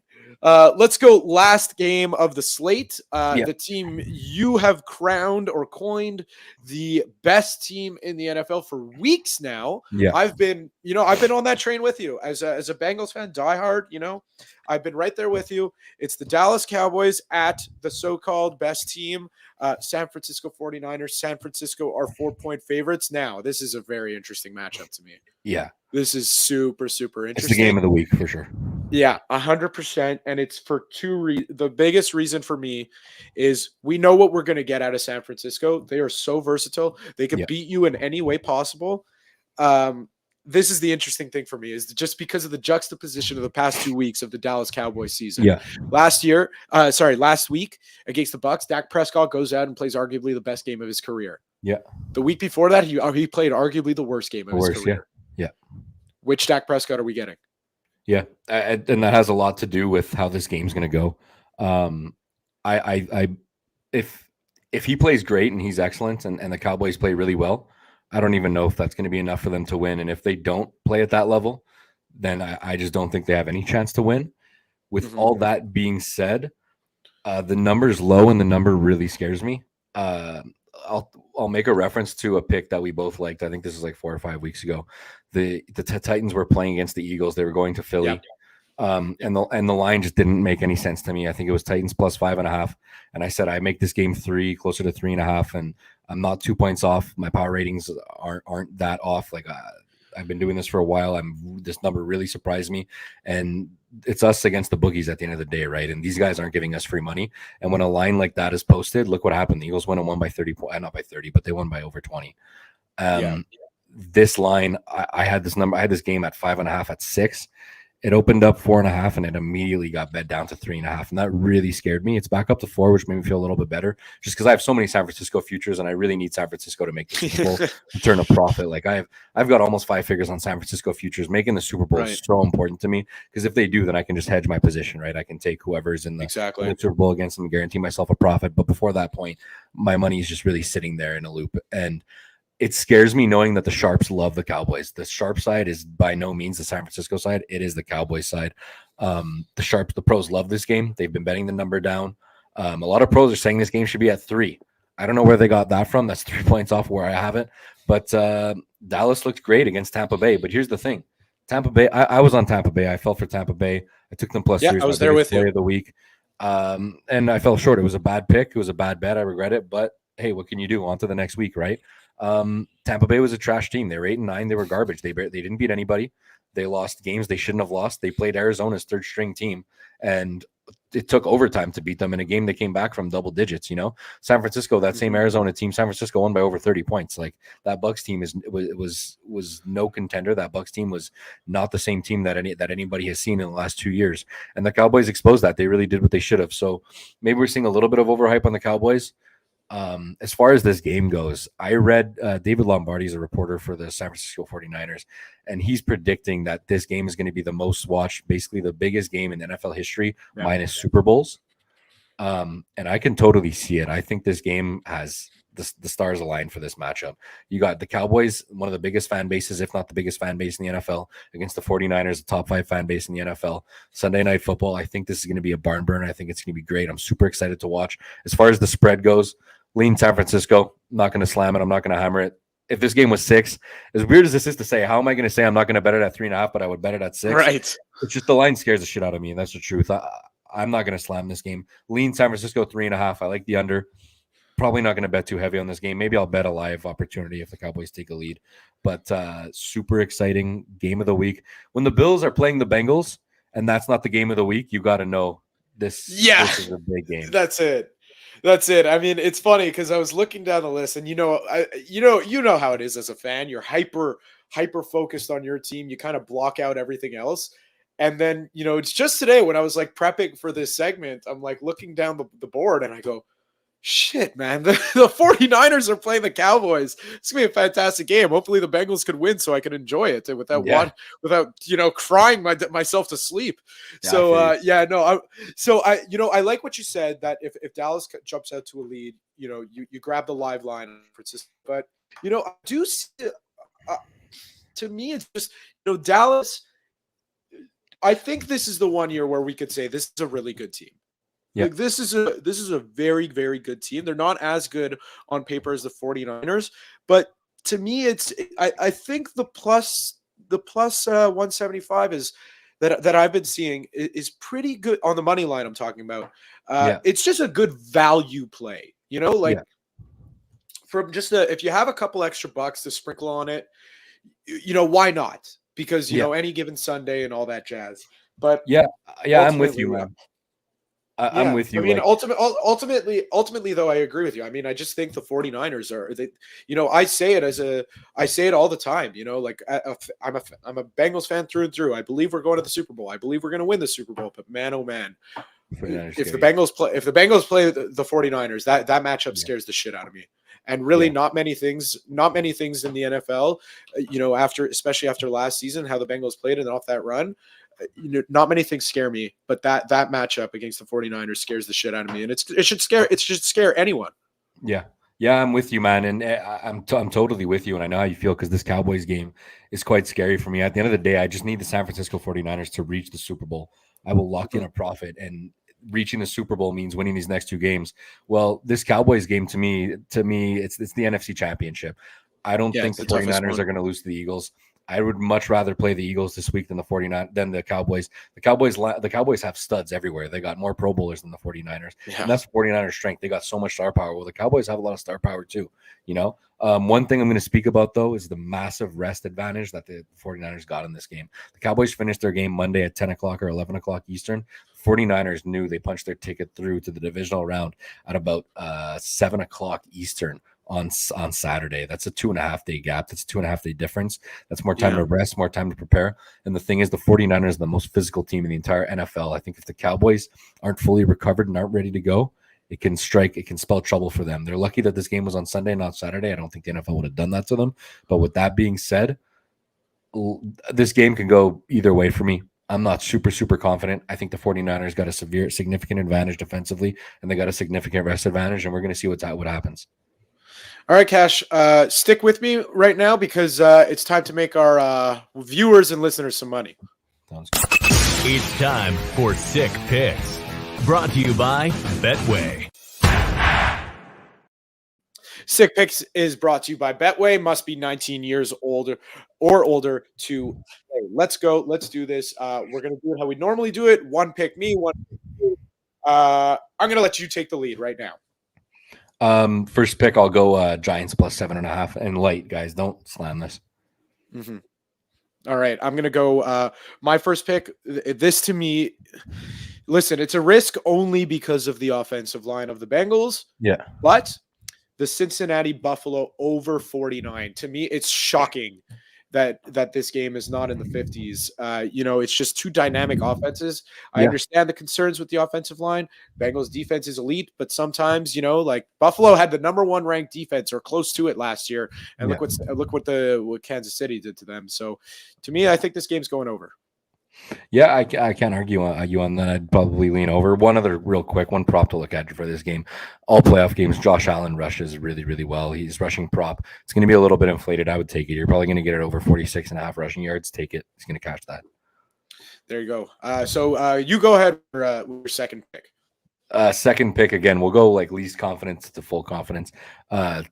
Let's go last game of the slate. The team you have crowned or coined the best team in the NFL for weeks now. Yeah. I've been on that train with you as a Bengals fan, diehard, I've been right there with you. It's the Dallas Cowboys at the so-called best team, San Francisco 49ers. San Francisco are 4-point favorites. Now, this is a very interesting matchup to me. Yeah. This is super, super interesting. It's the game of the week for sure. Yeah, 100%. And it's for two reasons. The biggest reason for me is we know what we're going to get out of San Francisco. They are so versatile. They can beat you in any way possible. This is the interesting thing for me, is just because of the juxtaposition of the past 2 weeks of the Dallas Cowboys season. Yeah. Last week against the Bucs, Dak Prescott goes out and plays arguably the best game of his career. Yeah. The week before that, he played arguably the worst game of his career. Yeah. Which Dak Prescott are we getting? Yeah, and that has a lot to do with how this game's going to go. If he plays great and he's excellent, and the Cowboys play really well, I don't even know if that's going to be enough for them to win. And if they don't play at that level, then I just don't think they have any chance to win. With all that being said, the number's low and the number really scares me. I'll make a reference to a pick that we both liked. I think this is like 4 or 5 weeks ago. The Titans were playing against the Eagles. They were going to Philly. Yep. And the line just didn't make any sense to me. I think it was Titans plus 5.5. And I said, I make this game 3, closer to 3.5. And I'm not 2 points off. My power ratings aren't that off. Like I've been doing this for a while. This number really surprised me. And it's us against the bookies at the end of the day, right? And these guys aren't giving us free money. And when a line like that is posted, look what happened. The Eagles went and won by 30 points, not by 30, but they won by over 20. This line, I had this number. I had this game at 5.5 at 6. It opened up 4.5 and it immediately got bet down to 3.5. And that really scared me. It's back up to 4, which made me feel a little bit better just because I have so many San Francisco futures and I really need San Francisco to make the Super Bowl to turn a profit. Like I've got almost 5 figures on San Francisco futures. Making the Super Bowl is so important to me because if they do, then I can just hedge my position, right? I can take whoever's in the Super Bowl against them and guarantee myself a profit. But before that point, my money is just really sitting there in a loop. And it scares me knowing that the Sharps love the Cowboys. The Sharp side is by no means the San Francisco side. It is the Cowboys side. The pros love this game. They've been betting the number down. A lot of pros are saying this game should be at 3. I don't know where they got that from. That's 3 points off where I have it. But Dallas looked great against Tampa Bay. But here's the thing. Tampa Bay, I was on Tampa Bay. I fell for Tampa Bay. I took them plus 3. I was there with you. Of the week. And I fell short. It was a bad pick. It was a bad bet. I regret it. But hey, what can you do? On to the next week, right? Tampa Bay was a trash team. They were 8-9. They were garbage. They didn't beat anybody. They lost games they shouldn't have lost. They played Arizona's third string team, and it took overtime to beat them in a game they came back from double digits. San Francisco, that same Arizona team, San Francisco won by over 30 points. Like that Bucs team was no contender. That Bucs team was not the same team that anybody has seen in the last 2 years. And the Cowboys exposed that. They really did what they should have. So maybe we're seeing a little bit of overhype on the Cowboys. As far as this game goes, I read David Lombardi is a reporter for the San Francisco 49ers, and he's predicting that this game is going to be the most watched, basically the biggest game in NFL history, minus Super Bowls. And I can totally see it. I think this game has the stars aligned for this matchup. You got the Cowboys, one of the biggest fan bases, if not the biggest fan base in the NFL, against the 49ers, the top 5 fan base in the NFL. Sunday Night Football, I think this is going to be a barn burner. I think it's going to be great. I'm super excited to watch. As far as the spread goes, lean San Francisco. I'm not going to slam it. I'm not going to hammer it. If this game was 6, as weird as this is to say, how am I going to say I'm not going to bet it at 3.5, but I would bet it at 6? Right. It's just the line scares the shit out of me, and that's the truth. I'm not going to slam this game. Lean San Francisco 3.5. I like the under. Probably not going to bet too heavy on this game. Maybe I'll bet a live opportunity if the Cowboys take a lead. But super exciting game of the week. When the Bills are playing the Bengals, and that's not the game of the week, you got to know this is a big game. That's it. I mean, it's funny because I was looking down the list, and you know how it is as a fan. You're hyper focused on your team. You kind of block out everything else. And then, it's just today when I was like prepping for this segment, I'm like looking down the board and I go, shit, man, the 49ers are playing the Cowboys. It's going to be a fantastic game. Hopefully the Bengals could win so I can enjoy it without crying myself to sleep. I like what you said, that if Dallas jumps out to a lead, you grab the live line, Francisco. But, I do see, to me, it's just, Dallas, I think this is the one year where we could say this is a really good team. Yeah. Like this is a very, very good team. They're not as good on paper as the 49ers, but to me, I think the plus 175 is that I've been seeing is pretty good on the money line. I'm talking about. It's just a good value play, from just if you have a couple extra bucks to sprinkle on it, why not? Because any given Sunday and all that jazz. But I'm with you, man. I'm with you. I mean, ultimately, though, I agree with you. I mean, I just think the 49ers I say it all the time. I'm a Bengals fan through and through. I believe we're going to the Super Bowl. I believe we're going to win the Super Bowl. But man, oh man, if the Bengals play the 49ers, that matchup scares the shit out of me. And really, not many things in the NFL, especially after last season, how the Bengals played and off that run, not many things scare me. But that matchup against the 49ers scares the shit out of me, and it should scare anyone. Yeah, I'm with you, man, and I'm totally with you, and I know how you feel because this Cowboys game is quite scary for me. At the end of the day, I just need the San Francisco 49ers to reach the Super Bowl. I will lock in a profit, and reaching the Super Bowl means winning these next 2 games. Well, this Cowboys game to me, it's the NFC Championship. I don't think the 49ers are going to lose to the Eagles. I would much rather play the Eagles this week than the Cowboys. The Cowboys have studs everywhere. They got more Pro Bowlers than the 49ers. Yeah. And that's the 49ers' strength. They got so much star power. Well, the Cowboys have a lot of star power too, One thing I'm going to speak about, though, is the massive rest advantage that the 49ers got in this game. The Cowboys finished their game Monday at 10 o'clock or 11 o'clock Eastern. 49ers knew they punched their ticket through to the divisional round at about 7 o'clock Eastern on Saturday. That's a 2.5 day gap. That's a 2.5 day difference. That's more time to rest, more time to prepare. And the thing is, the 49ers are the most physical team in the entire NFL. I think if the Cowboys aren't fully recovered and aren't ready to go, it can spell trouble for them. They're lucky that this game was on Sunday, not Saturday. I don't think the NFL would have done that to them. But with that being said, this game can go either way for me. I'm not super, super confident. I think the 49ers got a significant advantage defensively, and they got a significant rest advantage, and we're going to see what happens. All right, Cash, stick with me right now because it's time to make our viewers and listeners some money. Sounds good. It's time for Sick Picks, brought to you by Betway. Sick Picks is brought to you by Betway. Must be 19 years older or older to play. Let's go. Let's do this. We're going to do it how we normally do it. One pick me, one pick you. I'm going to let you take the lead right now. First pick, I'll go Giants plus 7.5 and light, guys. Don't slam this. Mm-hmm. All right. I'm going to go my first pick. This to me, listen, it's a risk only because of the offensive line of the Bengals. Yeah. But the Cincinnati Buffalo over 49. To me, it's shocking that this game is not in the 50s. It's just two dynamic offenses. I Yeah. understand the concerns with the offensive line. Bengals defense is elite, but sometimes, like Buffalo had the number 1 ranked defense or close to it last year, and look what Kansas City did to them. So, to me, I think this game's going over. Yeah, I can't argue on that. I'd probably lean over. One other real quick one prop to look at for this game. All playoff games, Josh Allen rushes really, really well. He's rushing prop. It's going to be a little bit inflated. I would take it. You're probably going to get it over 46.5 rushing yards. Take it. He's going to catch that. There you go. So you go ahead with your second pick. Second pick again. We'll go like least confidence to full confidence.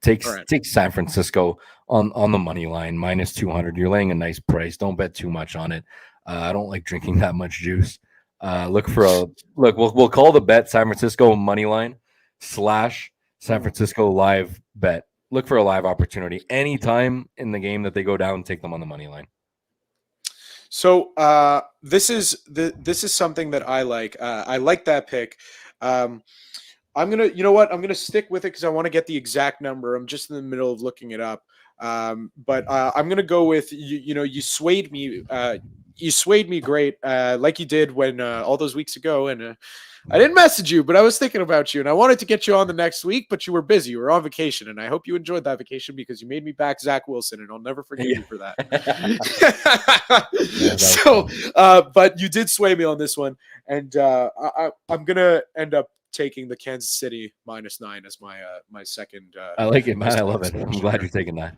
Take San Francisco on the money line -200. You're laying a nice price. Don't bet too much on it. I don't like drinking that much juice. We'll call the bet San Francisco money line / San Francisco live bet. Look for a live opportunity anytime in the game that they go down. Take them on the money line. So this is something that I like. I like that pick. I'm gonna stick with it because I want to get the exact number. I'm just in the middle of looking it up. But I'm gonna go with you swayed me. You swayed me great, like you did when all those weeks ago, and I didn't message you, but I was thinking about you, and I wanted to get you on the next week, but you were busy. You were on vacation, and I hope you enjoyed that vacation because you made me back Zach Wilson, and I'll never forgive you for that. But you did sway me on this one, and I'm gonna end up taking the Kansas City -9 as my second. I like it, man. I love it. I'm glad you're taking that.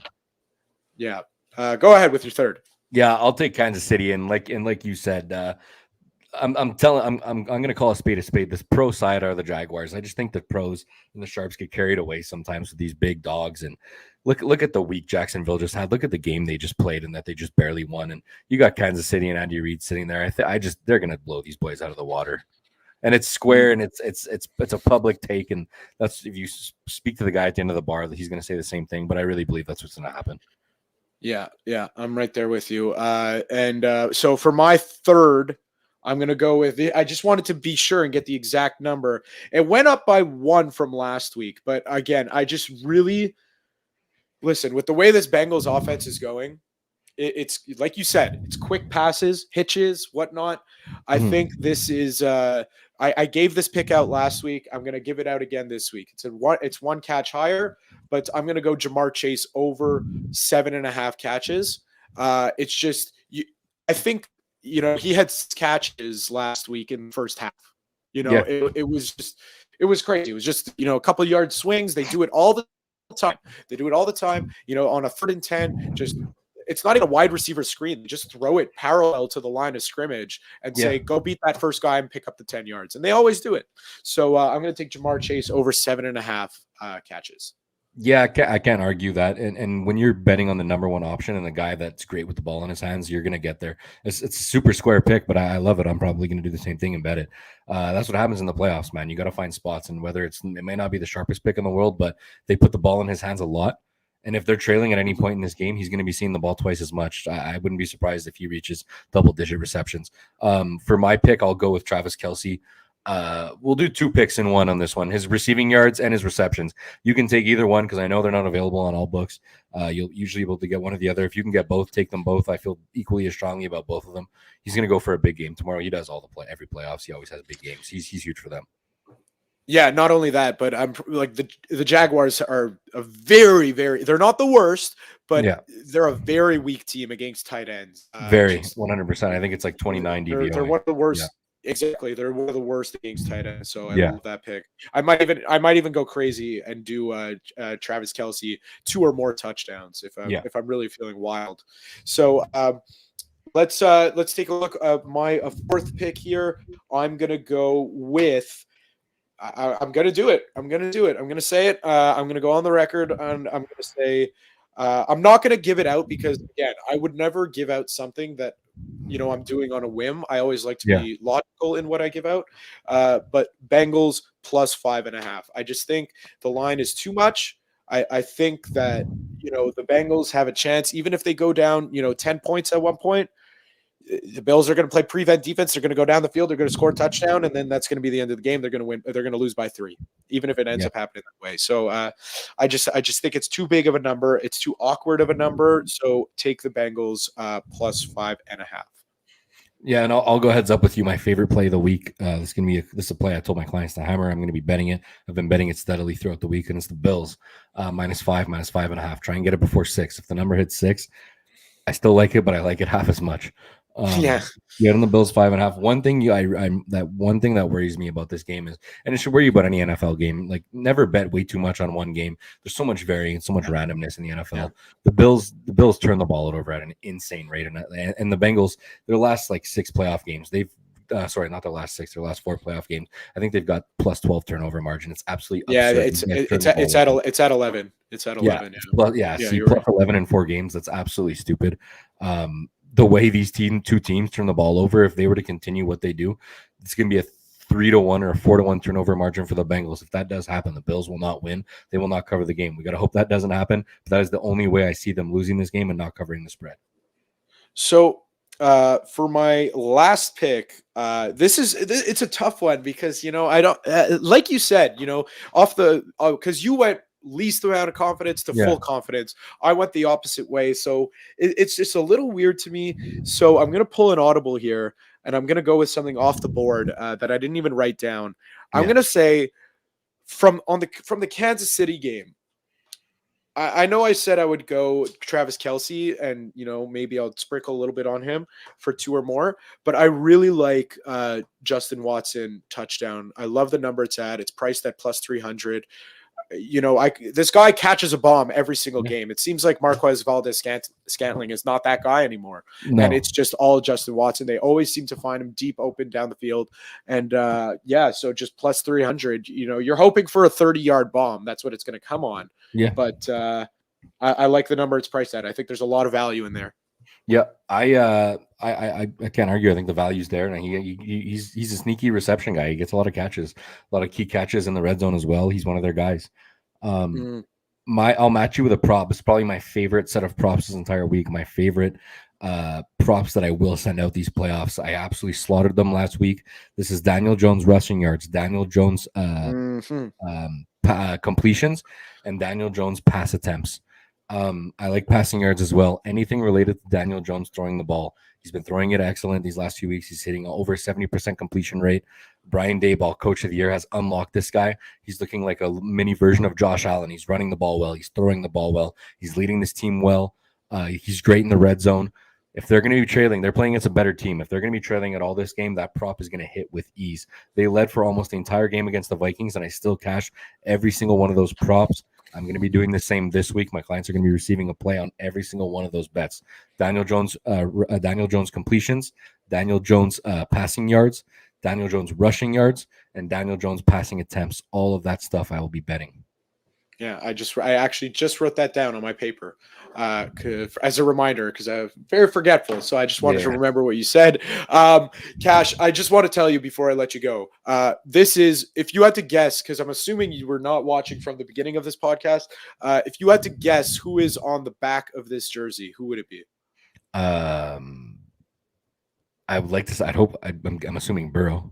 Yeah. Go ahead with your third. Yeah, I'll take Kansas City, and like you said, I'm going to call a spade a spade. This pro side are the Jaguars. I just think the pros and the sharps get carried away sometimes with these big dogs. And look at the week Jacksonville just had. Look at the game they just played and that they just barely won. And you got Kansas City and Andy Reid sitting there. They're going to blow these boys out of the water. And it's square, and it's a public take, and that's if you speak to the guy at the end of the bar, he's going to say the same thing. But I really believe that's what's going to happen. Yeah, I'm right there with you. So for my third, I'm going to go with it. I just wanted to be sure and get the exact number. It went up by 1 from last week, but again, I just really listen with the way this Bengals offense is going. It's like you said, it's quick passes, hitches, whatnot. I think this is. I gave this pick out last week. I'm going to give it out again this week. It's one catch higher, but I'm going to go Jamar Chase over 7.5 catches. It's just I think he had catches last week in the first half. It was crazy. It was just a couple of yard swings. They do it all the time. On a 3rd and 10, just. It's not even a wide receiver screen. They just throw it parallel to the line of scrimmage and say, go beat that first guy and pick up the 10 yards. And they always do it. So I'm going to take Jamar Chase over 7.5 catches. Yeah, I can't argue that. And when you're betting on the number one option and the guy that's great with the ball in his hands, you're going to get there. It's a super square pick, but I love it. I'm probably going to do the same thing and bet it. That's what happens in the playoffs, man. You got to find spots. And whether it may not be the sharpest pick in the world, but they put the ball in his hands a lot. And if they're trailing at any point in this game, he's going to be seeing the ball twice as much. I wouldn't be surprised if he reaches double-digit receptions. For my pick, I'll go with Travis Kelce. We'll do 2 picks in one on this one, his receiving yards and his receptions. You can take either one because I know they're not available on all books. You'll usually be able to get one or the other. If you can get both, take them both. I feel equally as strongly about both of them. He's going to go for a big game tomorrow. He does every playoffs. He always has big games. He's huge for them. Yeah, not only that, but I'm like the Jaguars are a very, very. They're not the worst, but they're a very weak team against tight ends. 100%. I think it's like 29 DVOA. They're one of the worst. Yeah. Exactly, they're one of the worst against tight ends. So I love that pick. I might even go crazy and do Travis Kelce 2 or more touchdowns if I'm really feeling wild. So let's take a look at my 4th pick here. I'm gonna go with. I'm going to do it. I'm going to say it. I'm going to go on the record and I'm going to say I'm not going to give it out because, again, I would never give out something that, I'm doing on a whim. I always like to be logical in what I give out. But Bengals plus 5.5. I just think the line is too much. I think that, the Bengals have a chance, even if they go down, 10 points at one point. The Bills are going to play prevent defense. They're going to go down the field. They're going to score a touchdown, and then that's going to be the end of the game. They're going to win. They're going to lose by 3. even if it ends Yeah. up happening that way. So I just think it's too big of a number. It's too awkward of a number. So take the Bengals plus 5.5. Yeah, and I'll go heads up with you. My favorite play of the week. This is a play I told my clients to hammer. I'm going to be betting it. I've been betting it steadily throughout the week, and it's the Bills -5, -5.5. Try and get it before 6. If the number hits 6, I still like it, but I like it half as much. Yeah. Get on the Bills 5.5. One thing one thing that worries me about this game is, and it should worry you about any NFL game, like never bet way too much on one game. There's so much variance, so much randomness in the NFL. Yeah. The Bills turn the ball over at an insane rate, and the Bengals, their last like 6 playoff games, they've sorry, not their last 6, their last 4 playoff games, I think they've got plus 12 turnover margin. It's absolutely absurd. It's at 11. It's at 11. See, plus 11 in 4 games. That's absolutely stupid. The way these two teams turn the ball over, if they were to continue what they do, it's going to be a 3-1 or a 4-1 turnover margin for the Bengals. If that does happen, the Bills will not win. They will not cover the game. We got to hope that doesn't happen. But that is the only way I see them losing this game and not covering the spread. So for my last pick, it's a tough one because, I don't, like you said, because you went least amount of confidence to full confidence. I went the opposite way. So it's just a little weird to me. So I'm going to pull an audible here and I'm going to go with something off the board that I didn't even write down. I'm going to say from the Kansas City game, I know I said I would go Travis Kelce and, maybe I'll sprinkle a little bit on him for 2 or more, but I really like Justin Watson touchdown. I love the number it's at. It's priced at plus 300. This guy catches a bomb every single game. It seems like Marquez Valdez-Scantling is not that guy anymore. No. And it's just all Justin Watson. They always seem to find him deep open down the field. And so just plus 300, you're hoping for a 30-yard bomb. That's what it's going to come on. Yeah. But I like the number it's priced at. I think there's a lot of value in there. Yeah, I can't argue. I think the value's there, and he's a sneaky reception guy. He gets a lot of catches, a lot of key catches in the red zone as well. He's one of their guys. I'll match you with a prop. It's probably my favorite set of props this entire week. My favorite props that I will send out these playoffs. I absolutely slaughtered them last week. This is Daniel Jones rushing yards, Daniel Jones completions, and Daniel Jones pass attempts. I like passing yards as well. Anything related to Daniel Jones throwing the ball. He's been throwing it excellent these last few weeks. He's hitting over 70% completion rate. Brian Daboll, coach of the year, has unlocked this guy. He's looking like a mini version of Josh Allen. He's running the ball well. He's throwing the ball well. He's leading this team well. He's great in the red zone. If they're going to be trailing, they're playing against a better team. If they're going to be trailing at all this game, that prop is going to hit with ease. They led for almost the entire game against the Vikings, and I still cash every single one of those props. I'm going to be doing the same this week. My clients are going to be receiving a play on every single one of those bets. Daniel Jones completions, Daniel Jones passing yards, Daniel Jones rushing yards, and Daniel Jones passing attempts. All of that stuff I will be betting. Yeah, I actually just wrote that down on my paper as a reminder because I'm very forgetful. So I just wanted to remember what you said. Cash, I just want to tell you before I let you go. This is, if you had to guess, because I'm assuming you were not watching from the beginning of this podcast. If you had to guess who is on the back of this jersey, who would it be? I would like to say, I'm assuming Burrow.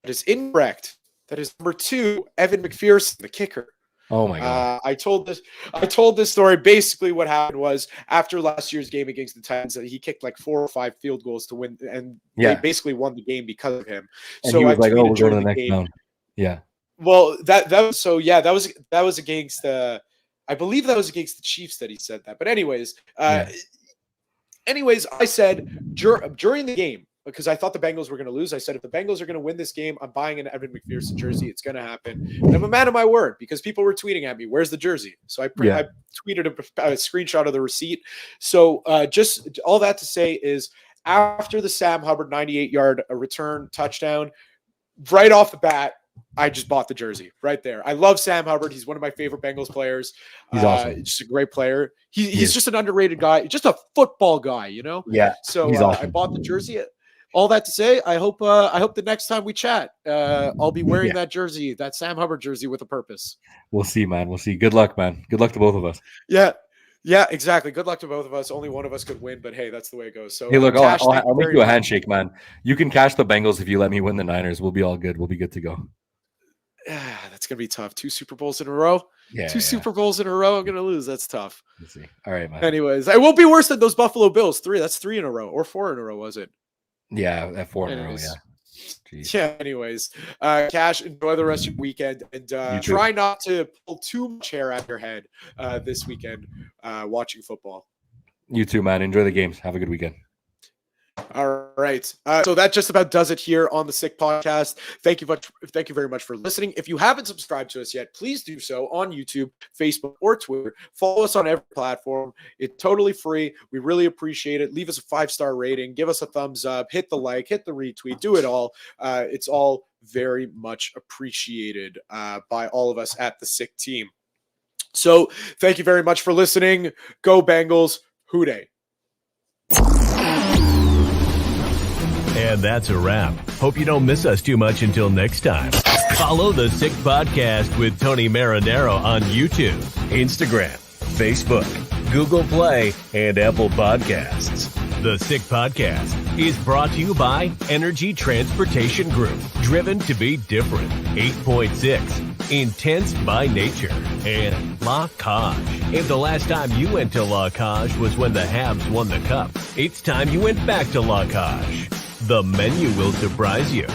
That is incorrect. That is number 2, Evan McPherson, the kicker. Oh my God! I told this story. Basically, what happened was after last year's game against the Titans, he kicked like 4 or 5 field goals to win, and they basically won the game because of him. And so he was like, "Oh, we're going to the next round." Yeah. Well, that was against I believe that was against the Chiefs that he said that. But anyways, I said during the game, because I thought the Bengals were going to lose. I said, if the Bengals are going to win this game, I'm buying an Evan McPherson jersey. It's going to happen. And I'm a man of my word because people were tweeting at me, where's the jersey? So I tweeted a screenshot of the receipt. So just all that to say is after the Sam Hubbard 98-yard return touchdown, right off the bat, I just bought the jersey right there. I love Sam Hubbard. He's one of my favorite Bengals players. He's awesome. Just a great player. He's just an underrated guy, just a football guy, Yeah. So awesome. I bought the jersey. All that to say, I hope the next time we chat, I'll be wearing that jersey, that Sam Hubbard jersey with a purpose. We'll see, man. We'll see. Good luck, man. Good luck to both of us. Yeah, exactly. Good luck to both of us. Only one of us could win, but hey, that's the way it goes. So hey, look, I'll make you a handshake, man. You can cash the Bengals if you let me win the Niners. We'll be all good. We'll be good to go. That's going to be tough. 2 Super Bowls in a row. Yeah, Two Super Bowls in a row. I'm going to lose. That's tough. Let's see. All right, man. Anyways, it won't be worse than those Buffalo Bills. 3. That's 3 in a row, or 4 in a row, was it? Yeah, at 4 in a row. Anyways. Yeah. Jeez. Yeah, anyways, Cash, enjoy the rest of your weekend, and try not to pull too much hair out of your head this weekend watching football. You too, man. Enjoy the games. Have a good weekend. All right. So that just about does it here on the Sick Podcast. Thank you very much for listening. If you haven't subscribed to us yet, please do so on YouTube, Facebook, or Twitter. Follow us on every platform. It's totally free. We really appreciate it. Leave us a 5-star rating. Give us a thumbs up. Hit the like. Hit the retweet. Do it all. It's all very much appreciated by all of us at the Sick team. So thank you very much for listening. Go Bengals. Hooday. And that's a wrap. Hope you don't miss us too much until next time. Follow the Sick Podcast with Tony Marinaro on YouTube, Instagram, Facebook, Google Play, and Apple Podcasts. The Sick Podcast is brought to you by Energy Transportation Group, driven to be different, 8.6, intense by nature, and La Cage. If the last time you went to La Cage was when the Habs won the cup, it's time you went back to La Cage. The menu will surprise you.